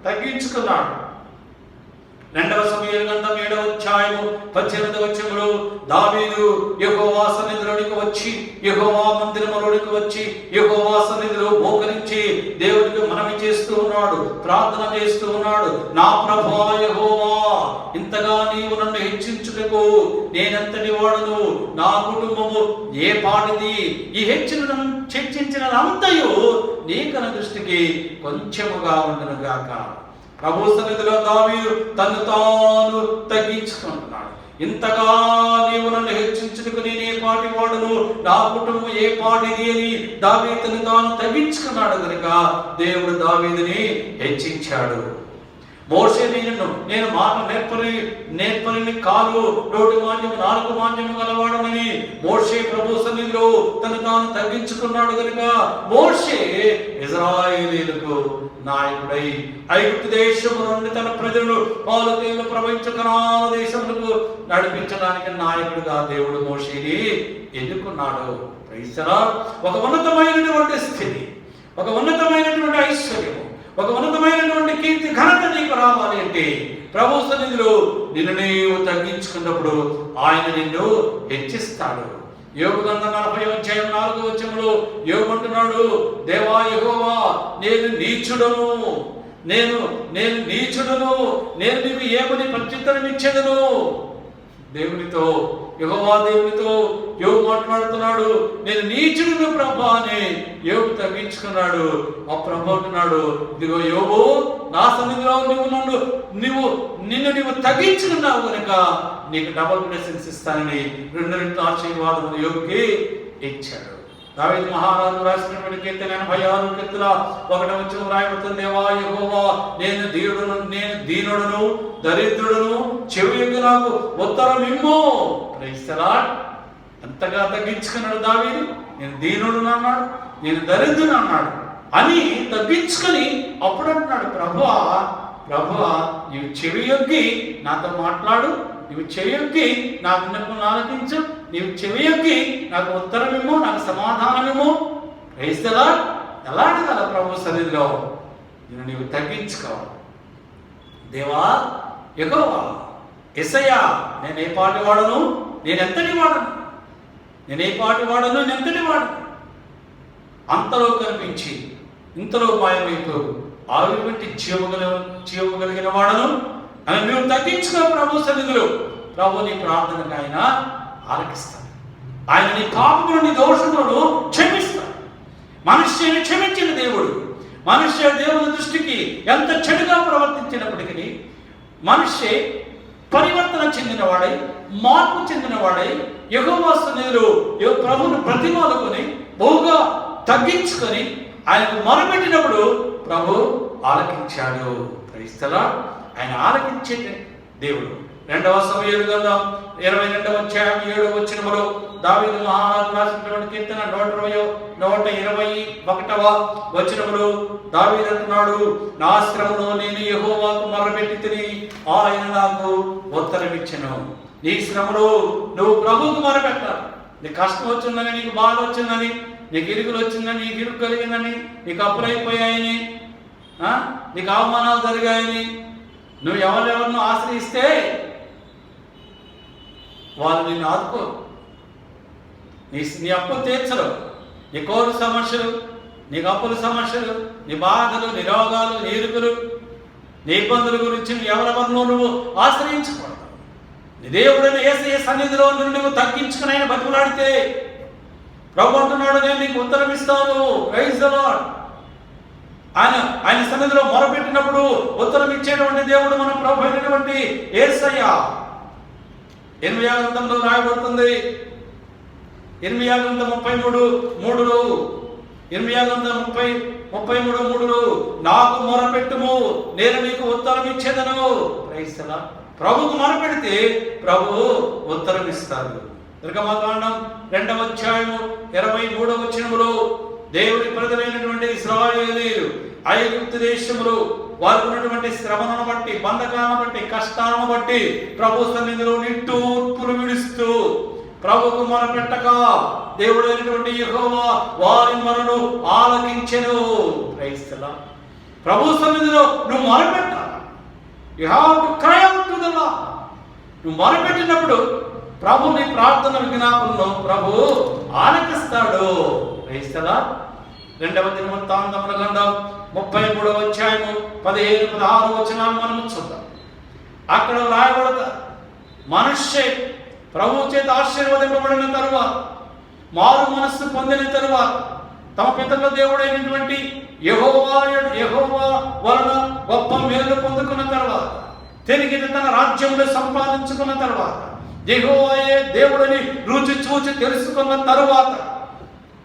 తగ్గించుకున్నాడు. రెండవ సమూయేలు గ్రంథం 7వ అధ్యాయము 18వ వచనములో దావీదు యెహోవా సన్నిధిలోనికి వచ్చి యెహోవా మందిరములోనికి వచ్చి యెహోవా సన్నిధిలో మోకరించి దేవుడికి మనవి చేస్తూ ఉన్నాడు, ప్రార్థన చేస్తూ ఉన్నాడు. నా ప్రభువా యెహోవా, ఇంతగా నీవు నన్ను హెచ్చించుటకు నేనెంతటి వాడును, నా కుటుంబము ఏ పాటిది, ఈ హెచ్చించినదంతయు నీ కన దృష్టికి కొంచెముగా ఉండును గాక. ప్రభు సన్నిధిలో దావీదు తను తాను తగ్గించుకుంటున్నాడు. ఇంతగా నీవు నన్ను హెచ్చించుటకు నేను ఏ పాటి వాడును, నా కుటుంబం ఏ పాటిది అని దావీదును తాను తగ్గించుకున్నాడు కనుక దేవుడు దావీదుని హెచ్చించాడు. మోషే నేను మాట నేర్పరిని కాదు, నోటి మాంద్యము నాలుగు మాంద్యము గలవాడనని మోషే ప్రభు సన్నిధిలో తను తాను తగ్గించుకున్నాడు కనుక మోషే ఇశ్రాయేలీయులకు నాయకుడై ఐగుప్తు దేశము నుండి తన ప్రజలను పాలు తేనెలు ప్రవహించు కనాను దేశములకు నడిపించడానికి నాయకుడిగా దేవుడు మోషేని ఎన్నుకున్నాడు. Praise the lord. ఒక ఉన్నతమైనటువంటి స్థితి, ఒక ఉన్నతమైనటువంటి ఐశ్వర్యము, ఒక ఉన్నతమైనటువంటి కీర్తి ఘనత నీకు రావాలి అంటే ప్రభు సన్నిధిలో నిన్ను నీవు తగ్గించుకున్నప్పుడు ఆయన నిన్ను హెచ్చిస్తాడు. యోబు గ్రంథం 40వ అధ్యాయం 4వ వచనంలో యోబు అంటున్నాడు, దేవా యెహోవా, నేను నీచుడను, నేను నీకు ఏమని ప్రత్యుత్తరం ఇచ్చేదను. దేవునితో యెహోవా దేవునితో యోబు మాట్లాడుతున్నాడు, నేను నీచుడును ప్రభా అని యోబు తగ్గించుకున్నాడు. ఆ ప్రభు అంటున్నాడు, ఇదిగో యోబు, నా సన్నిధిలో నిన్ను తగ్గించుకున్నావు కనుక నీకు డబుల్ బ్లెస్సింగ్స్ ఇస్తానని 2 రెట్ల ఆశీర్వాదం యోబుకి ఇచ్చాడు. దావీదు మహారాజు రాసినటువంటి కీర్తన 86 కీర్తన 1వ వచనం రాయబడుతుంది, దేవా యెహోవా, నేను దీనుడను దరిద్రుడను, చెవియొగ్గి నాకు ఉత్తరం ఇమ్ము. Praise the Lord. అంతగా తగ్గించుకున్నాడు దావీదు. నేను దీనుడు అన్నాడు, నేను దరిద్రుడు అన్నాడు అని తగ్గించుకొని అప్పుడు అంటున్నాడు, ప్రభువా నీవు చెవియొగ్గి నాతో మాట్లాడు, నీవు చెవియొగ్గి నా విన్నపం ఆలకించు, నీవు చెవియొగ్గి నాకు ఉత్తరమేమో, నాకు సమాధానమేమో. Praise the lord. ఎలాంటి కదా ప్రభు సన్నిధిలో నీవు తగ్గించుకోవాలి. దేవా యెహోవా, యేసయ్యా, నేను ఏ పాటి వాడను, నేనెంతటి వాడను, అంతలో కనిపించి ఇంతలో మాయమైపోవు, ఆవిరి బట్టి జీవము కలిగిన వాడను అని నువ్వు తగ్గించుకో ప్రభు సన్నిధిలో. ప్రభు నీ ప్రార్థనకు ఆయన ఆలకిస్తాడు. ఆయన నీ పాపములు నీ దోషములను క్షమిస్తాడు. మనుష్యుని క్షమించిన దేవుడు దేవుని దృష్టికి ఎంత చెడుగా ప్రవర్తించినప్పటికీ మనిషి పరివర్తన చెందినవాడై, మార్పు చెందినవాడై యెహోవా సన్నిధిలో ప్రభువును ప్రతిమాలుకొని బహుగా తగ్గించుకొని ఆయనకు మొరపెట్టినప్పుడు ప్రభు ఆలకించాడు. Praise the lord. ఆయన ఆలకించే దేవుడు. 2వ సమూయేలు గ్రంథం 22వ అధ్యాయం 7వ వచనములో దావీదు మహారాజు రాసినటువంటి కీర్తన 121వ వచనములో దావీదు అంటున్నాడు, నా శ్రమలో నేను యెహోవాకు మొరపెట్టితిని, ఆయన నాకు ఉత్తరం ఇచ్చెను. నీ శ్రమలో నువ్వు ప్రభువుకు మొరపెట్టాలి. నీకు కష్టం వచ్చిందని, నీకు బాధ వచ్చిందని, నీకు ఇరుకులు వచ్చిందని, నీకు ఇరుకు కలిగిందని, నీకు అప్పులైపోయాయని, నీకు అవమానాలు జరిగాయని నువ్వు ఎవరెవరినో ఆశ్రయిస్తే వాళ్ళు నిన్ను ఆదుకోరు. నీ అప్పులు తీర్చరు. నీ కోరు సమస్యలు, నీకు అప్పుల సమస్యలు, నీ బాధలు, నీ రోగాలు, నీ ఇరుకులు, నీ ఇబ్బందుల గురించి ఎవరెవరినో నువ్వు ఆశ్రయించకూడదు. నీ దేవుడైన యేసయ్య సన్నిధిలో నువ్వు తగ్గించుకుని ఆయన బతుకులాడితే ప్రభు అంటున్నాడు, నేను నీకు ఉత్తరం ఇస్తాను. Praise the lord. ఆయన సన్నిధిలో మొరపెట్టినప్పుడు ఉత్తరం ఇచ్చేటువంటి దేవుడు మన ప్రభు అయినటువంటి యేసయ్య. 8వ గ్రంథంలో రాయబడుతుంది, 8వ గ్రంథం 33:3లో, 8వ గ్రంథం 33:3లో, నాకు మొరపెట్టుము, నేను నీకు ఉత్తరం ఇచ్చేదను. Praise the lord. ప్రభువుకు మొరపెడితే ప్రభు ఉత్తరం ఇస్తాడు. నిర్గమకాండం 2వ అధ్యాయము 23వ వచనములో దేవుని ప్రజలైనటువంటి ఇశ్రాయేలీయులు ఐగుప్తు దేశములో వారికి ఉన్నటువంటి శ్రమను బట్టి, బంధకాలను బట్టి, కష్టాలను బట్టి ప్రభు సన్నిధిలో నిట్టూర్పులు విడుస్తూ ప్రభువుకు మొరపెట్టక దేవుడైనటువంటి యెహోవా వారి మొరను ఆలకించెను. Praise the Lord. ప్రభు సన్నిధిలో నువ్వు మొరపెట్టాలి. You have to cry out పట్టుదల. నువ్వు మొరపెట్టినప్పుడు ప్రభు నీ ప్రార్థన విజ్ఞాపనలో ప్రభు ఆలకిస్తాడు. క్రైస్తలా 2వ దినవృత్తాంతముల గ్రంథం 33వ అధ్యాయము 15-16 వచనాలు మనము చూద్దాం. అక్కడ రాయబడతారు, మనుష్య ప్రభు చేత ఆశీర్వదింపబడిన తరువాత, మారు మనస్సు పొందిన తరువాత, తమ పితరుల దేవుడైనటువంటి యెహోవా వలన గొప్ప మేలు పొందుకున్న తర్వాత, తిరిగి తన రాజ్యంలో సంపాదించుకున్న తర్వాత, యెహోవాయే దేవుడని రుచి చూచి తెలుసుకున్న తరువాత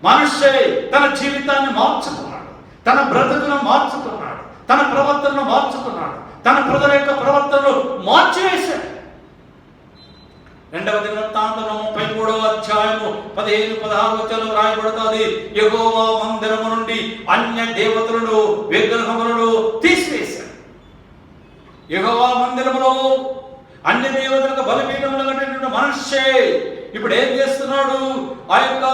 మనుష్య తన జీవితాన్ని మార్చుకున్నాడు, తన బ్రతుకును మార్చుకున్నాడు, తన ప్రవర్తనను మార్చుకున్నాడు, తన ప్రజల యొక్క ప్రవర్తనను మార్చివేశాడు. 2వ దినవృత్తాంతము 33వ అధ్యాయము 15-16 వచనాలు రాయబడుతుంది, యెహోవా మందిరము నుండి అన్య దేవతలను విగ్రహములను తీసివేశాడు. యెహోవా మందిరములో అన్య దేవతలకు బలిపీఠములు కట్టినటువంటి మనుష్యే ఇప్పుడు ఏం చేస్తున్నాడు? ఆ యొక్క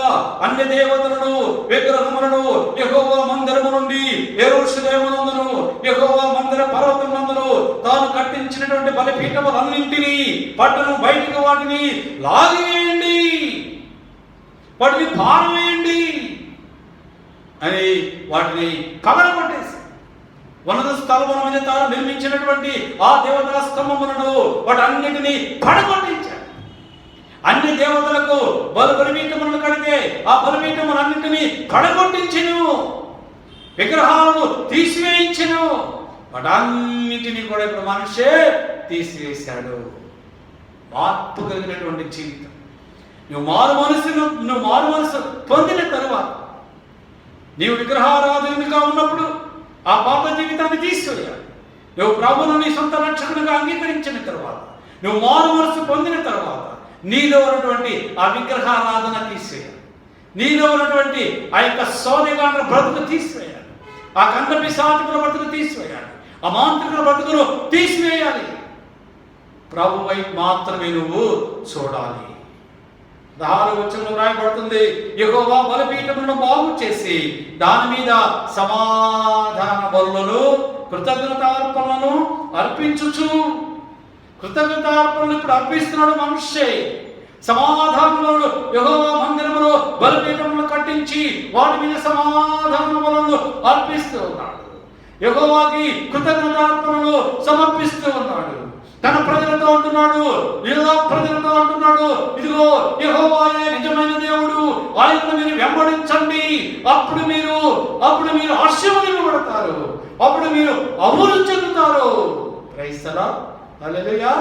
అన్య దేవతలను విగ్రహములను యెహోవా మందిరము నుండి యెరూషలేమునందును యెహోవా మందిర పర్వతమునందును తాను కట్టించినటువంటి బలిపీఠములన్నింటినీ పట్టును బయటికి వాటిని లాగివేయండి, వాటిని పారవేయండి అని వాటిని పగలగొట్టేసి ఉన్నత స్థలముల మీద తాను నిర్మించినటువంటి ఆ దేవతల స్తంభములను వాటన్నిటినీ పడగొట్టించాడు. అన్ని దేవతలకు బలిపీఠములను కడితే ఆ బలిపీఠములన్నింటినీ పడగొట్టించెను, విగ్రహాలను తీసివేయించెను, వాటన్నింటినీ కూడా ఇప్పుడు మనిషే తీసివేశాడు. మార్పు కలిగినటువంటి జీవితం. నువ్వు మారు మనసు పొందిన తరువాత, నీవు విగ్రహారాధకునిగా ఉన్నప్పుడు ఆ పాప జీవితాన్ని తీసివేయాలి. నువ్వు ప్రభువును నీ సొంత రక్షకునిగా అంగీకరించిన తర్వాత, నువ్వు మారు మనసు పొందిన తర్వాత నీలో ఉన్నటువంటి ఆ విగ్రహారాధన తీసివేయాలి. నీలో ఉన్నటువంటి ఆ యొక్క సోదెగాండ్ర బ్రతుకు తీసివేయాలి. ఆ కండ పిశాచుల బ్రతుకు తీసివేయాలి. ఆ మాంత్రికుల బ్రతుకును తీసివేయాలి. ప్రభు వైపు మాత్రమే నువ్వు చూడాలి. 16వ వచనంలో రాయబడుతుంది, యెహోవా బలిపీఠములను బాగు చేసి దాని మీద సమాధాన బలులను కృతజ్ఞతార్పణలను అర్పించుచు. కృతజ్ఞతార్పణలు ఇప్పుడు అర్పిస్తున్నాడు మనుష్యే. సమాధానములను యెహోవా మందిరములో బలిపీఠములను కట్టించి వాటి మీద సమాధాన బలులను అర్పిస్తూ ఉన్నాడు. యెహోవాకి కృతజ్ఞతార్పణలు సమర్పిస్తూ ఉన్నాడు. తన ప్రజలతో అంటున్నాడు, ప్రజలతో అంటున్నాడు, ఇదిగో యెహోవాయే నిజమైన దేవుడు, ఆయనను మీరు వెంబడించండి, అప్పుడు మీరు ఆశీర్వదింపబడతారు, అప్పుడు మీరు అభివృద్ధి చెందుతారు. Praise the Lord. హల్లెలూయా.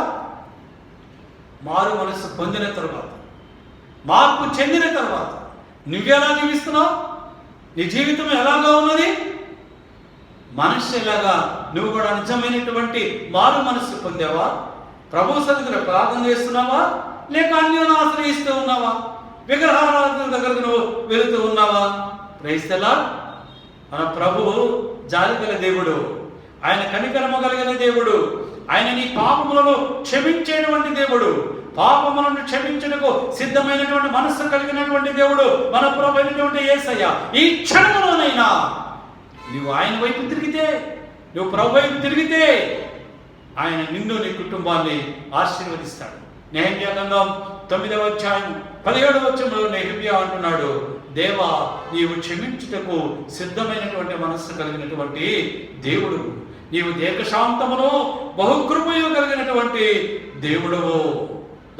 మారు మనసు పొందిన తర్వాత, మార్పు చెందిన తర్వాత నువ్వెలా జీవిస్తున్నావు? నీ జీవితం ఎలాగా ఉన్నది? మనిషి ఎలాగా నువ్వు కూడా నిజమైనటువంటి మారు మనసు పొందావా? ప్రభు సన్నిధిలో ప్రార్థన చేస్తున్నావా? లేక అన్యులను ఆశ్రయిస్తూ ఉన్నావా? విగ్రహారాధన దగ్గరకు నువ్వు వెళుతూ ఉన్నావా? Praise the lord. మన ప్రభువు జాలిగల దేవుడు, ఆయన కనికరమ కలిగిన దేవుడు, ఆయన నీ పాపములను క్షమించేటువంటి దేవుడు, పాపములను క్షమించడానికి సిద్ధమైనటువంటి మనస్సు కలిగినటువంటి దేవుడు మన ప్రభు అయినటువంటి యేసయ్య. ఈ క్షణంలోనైనా నువ్వు ఆయన వైపు తిరిగితే, నువ్వు ప్రభు వైపు తిరిగితే ఆయన నిన్ను నీ కుటుంబాన్ని ఆశీర్వదిస్తాడు. నెహెమ్యా గ్రంథం 9వ అధ్యాయం 17వ వచనంలో నెహెమ్యా అంటున్నాడు, దేవా నీవు క్షమించుటకు సిద్ధమైనటువంటి మనస్సు కలిగినటువంటి దేవుడు, నీవు దీర్ఘశాంతమును బహుకృపయు కలిగినటువంటి దేవుడవు.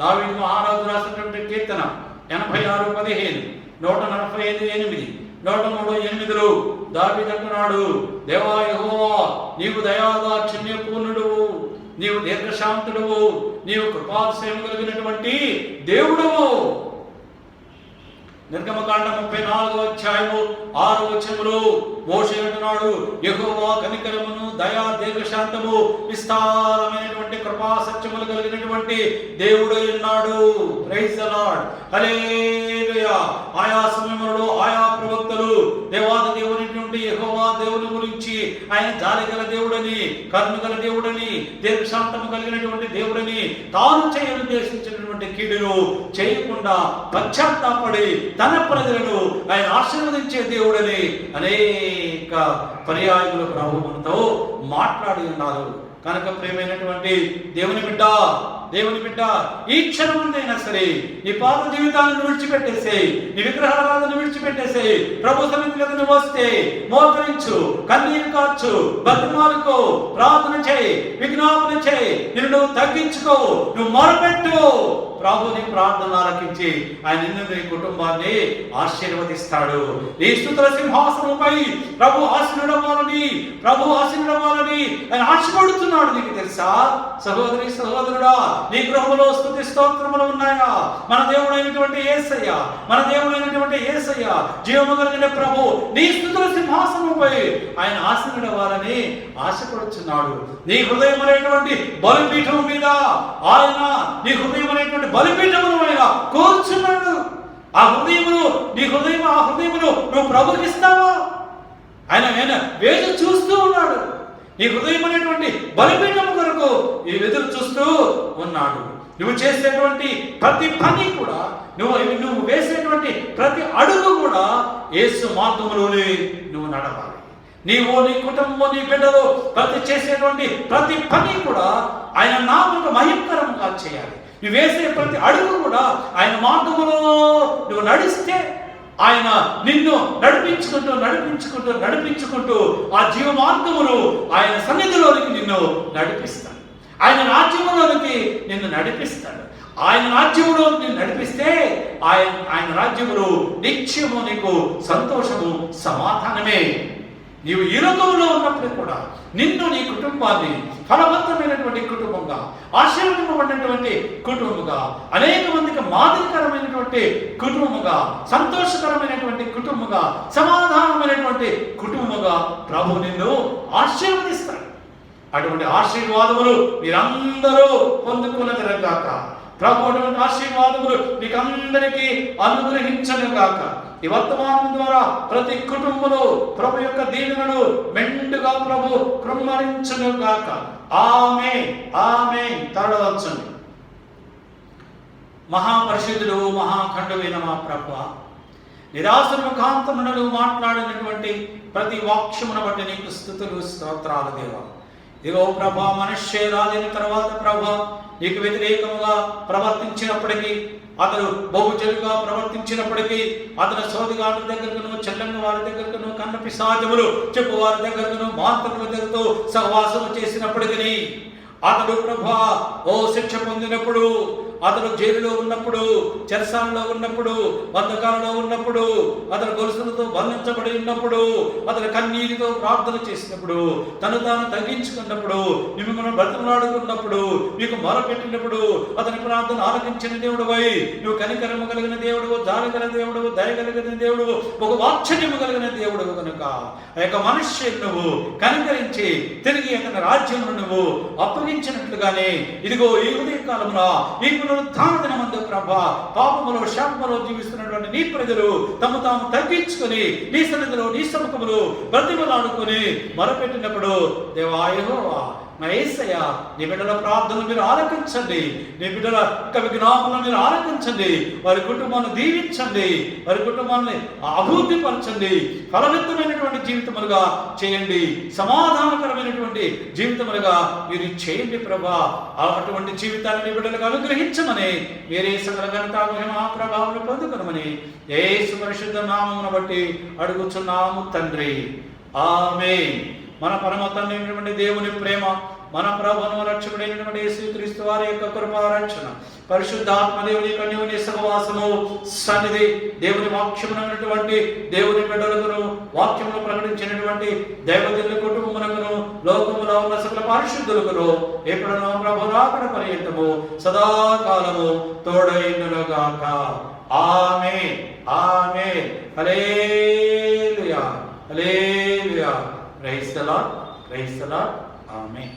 దావీదు మహారాజు రాసినటువంటి కీర్తన 86:15, 145:8, 103:8 దావీదు అంటున్నాడు, దేవా యెహోవా నీవు దయాదాక్షిణ్య పూర్ణుడువు, నీవు దీర్ఘశాంతుడువు, నీవు కృపాతిశయం కలిగినటువంటి దేవుడవు. నిర్గమకాండం 34వ అధ్యాయము 6వ వచనములో మోషే అంటున్నాడు, యెహోవా కనికరమును దయా దీర్ఘశాంతము విస్తారమైనటువంటి కృపా సత్యములు కలిగినటువంటి దేవుడు ఉన్నాడు. Praise the Lord. హల్లెలూయా. ఆయా సమయములలో ఆయా ప్రవక్తలు దేవాది దేవునిటువంటి యెహోవా దేవుని గురించి ఆయన జాలిగల దేవుడని, కరుణగల దేవుడని, దీర్ఘశాంతము కలిగినటువంటి దేవుడని, తాను చేయనుద్దేశించినటువంటి కీడును చేయకుండా పశ్చాత్తాపడి తన ప్రజలను ఆయన ఆశీర్వదించే దేవుడని అనేక పర్యాయములు ప్రభు మనతో మాట్లాడి ఉన్నారు. కనుక ప్రియమైనటువంటి దేవుని బిడ్డ ఈ క్షణమందైనా సరే నీ పాత జీవితాలను విడిచిపెట్టేసే, నీ విగ్రహాలను విడిచిపెట్టేసే, ప్రభు సన్నిధిలోకి నువ్వు వస్తే మోకరించు, కన్నీరు కార్చు, బతిమాలుకో, ప్రార్థన చేయి, విజ్ఞాపన చేయి, నిన్ను తగ్గించుకో, నువ్వు మొరపెట్టు. ప్రభుని ప్రార్థన ఆలకించి ఆయన నిన్ను నీ కుటుంబాన్ని ఆశీర్వదిస్తాడు. నీ స్తుతుల సింహాసనంపై ప్రభు ఆశీర్వదించాలని ఆయన ఆశపడుతున్నాడు. నీకు తెలుసా సహోదరి సహోదరుడా, నీ గృహంలో స్తుతి స్తోత్రములు ఉన్నాయా? మన దేవుడైనటువంటి యేసయ్య జీవము కలిగిన ప్రభు నీ స్తుతుల సింహాసనంపై ఆయన ఆశీర్వదించాలని ఆశపడుతున్నాడు. నీ హృదయం అనేటువంటి బలిపీఠం మీద ఆయన నీ హృదయం అనేటువంటి బలిపీఠమును ఆయన కోరుచున్నాడు. ఆ హృదయమును నువ్వు ప్రభుకిస్తావా? ఆయన వేచి చూస్తూ ఉన్నాడు. నీ హృదయం అనేటువంటి బలిపీఠము కొరకు ఈ ఎదురు చూస్తూ ఉన్నాడు. నువ్వు చేసేటువంటి ప్రతి పని కూడా, నువ్వు వేసేటువంటి ప్రతి అడుగు కూడా యేసు మార్గములోనే నువ్వు నడవాలి. నీవు, నీ కుటుంబం, నీ బిడ్డలు చేసేటువంటి ప్రతి పని కూడా ఆయన నామముకు మహిమకరంగా చేయాలి. నువ్వు వేసే ప్రతి అడుగు కూడా ఆయన మార్గములో నువ్వు నడిస్తే ఆయన నిన్ను నడిపించుకుంటూ ఆ జీవ మార్గమును ఆయన సన్నిధిలోనికి నిన్ను నడిపిస్తాడు. ఆయన రాజ్యములోనికి నిన్ను నడిపిస్తాడు. ఆయన రాజ్యములో నిన్ను నడిపిస్తే ఆయన రాజ్యములో నిత్యము నీకు సంతోషము, సమాధానమే. నీవు ఈ లోకంలో ఉన్నప్పుడు కూడా నిన్ను, నీ కుటుంబాన్ని ఫలవంతమైనటువంటి కుటుంబంగా, ఆశీర్వదింపబడినటువంటి కుటుంబంగా, అనేక మందికి మాదిరికరమైనటువంటి కుటుంబంగా, సంతోషకరమైనటువంటి కుటుంబంగా, సమాధానమైనటువంటి కుటుంబంగా ప్రభు నిన్ను ఆశీర్వదిస్తాడు. అటువంటి ఆశీర్వాదములు మీరందరూ పొందుకున్నగాక. ప్రభు అటువంటి ఆశీర్వాదములు మీకు అందరికీ అనుగ్రహించను గాక. ఈ వర్తమానం ద్వారా ప్రతి కుటుంబంలో ప్రభు యొక్క దీవెనలు మెండుగా ప్రభు కృమ్మరించును గాక. ఆమేన్. తరడవచ్చండి. మహాపరిశుద్ధుడు, మహాఖండువైన మా ప్రభువా, నిరాశల ముఖాంతమునను మాట్లాడినటువంటి ప్రతి వాక్యమును బట్టి నీకు స్తుతులు, స్తోత్రాలు దేవా. ఇదిగో ప్రభా, మనుష్య రాజైన తర్వాత ప్రభా నీకు వ్యతిరేకముగా ప్రవర్తించినప్పటికీ, అతడు బహుజలుగా ప్రవర్తించినప్పటికీ, అతను సోదిగాళ్ళ దగ్గరకును, చెల్లంగ వారి దగ్గరకును, కన్న పిశాచములు చెప్పు వారి దగ్గరకును, మాంత్రికుల దగ్గరతో సహవాసము చేసినప్పటికీ, అతడు ప్రభా శిక్ష పొందినప్పుడు, అతడు జైలులో ఉన్నప్పుడు, చెరసాలలో ఉన్నప్పుడు, బంధకాలలో ఉన్నప్పుడు, అతడు గొలుసులతో బంధించబడి ఉన్నప్పుడు, అతడు కన్నీటితో ప్రార్థన చేసినప్పుడు, తను తాను తగ్గించుకున్నప్పుడు, మిమ్మల్ని బ్రతిమలాడుకున్నప్పుడు, మీకు మొరపెట్టినప్పుడు, అతని ప్రార్థన ఆలకించిన దేవుడువై, నువ్వు కనికరము కలిగిన దేవుడు, జాలి కలిగిన దేవుడు, దయ కలిగిన దేవుడు, ఒక వాత్సల్యము కలిగిన దేవుడు కనుక ఆ యొక్క మనుష్యుని నువ్వు కనికరించి తిరిగి అతని రాజ్యమును నువ్వు అప్పగించినట్లుగానే ఇదిగో ఈ ఉదయ కాలమున ఈ పునరుత్థాన దినమందు ప్రభా, పాపములో శాపములో జీవిస్తున్నటువంటి నీ ప్రజలు తమ తాము తగ్గించుకొని నీ సన్నిధిలో, నీ సముఖములో బ్రతిమలాడుకొని మొరపెట్టినప్పుడు దేవా యెహోవా, నా యేసయ్య, నీ బిడ్డల ప్రార్థనలు మీరు ఆలకించండి. నీ బిడ్డల విజ్ఞాపనలు మీరు ఆలకించండి. వారి కుటుంబాన్ని దీవించండి. వారి కుటుంబాన్ని అభివృద్ధిపరచండి. ఫలవంతమైనటువంటి జీవితములుగా చేయండి. సమాధానకరమైనటువంటి జీవితములుగా మీరు చేయండి ప్రభా. అటువంటి జీవితాన్ని నీ బిడ్డలకు అనుగ్రహించమని, మీరే సకల ఘనత మహిమ ప్రభావం పొందుకొనమని యేసు పరిశుద్ధ నామమును బట్టి అడుగుచున్నాము తండ్రి. ఆమేన్. మన పరమ తండ్రి అయినటువంటి దేవుని ప్రేమ, మన ప్రభువును రక్షకుడైనటువంటి యేసుక్రీస్తు వారి యొక్క కృపా రక్షణ, పరిశుద్ధాత్మ దేవుని కన్యుని సహవాసము, సన్నిధి, దేవుని వాక్యమునటువంటి దేవుని బిడ్డలకును, వాక్యమును ప్రకటించినటువంటి దైవజనుల కుటుంబమునకును, లోకములో ఉన్న సకల పరిశుద్ధులకును ఎప్పుడనో ప్రభు రాకడ పర్యంతము సదాకాలము తోడైండునుగాక. ఆమేన్. హల్లెలూయా. Praise the Lord. Amen.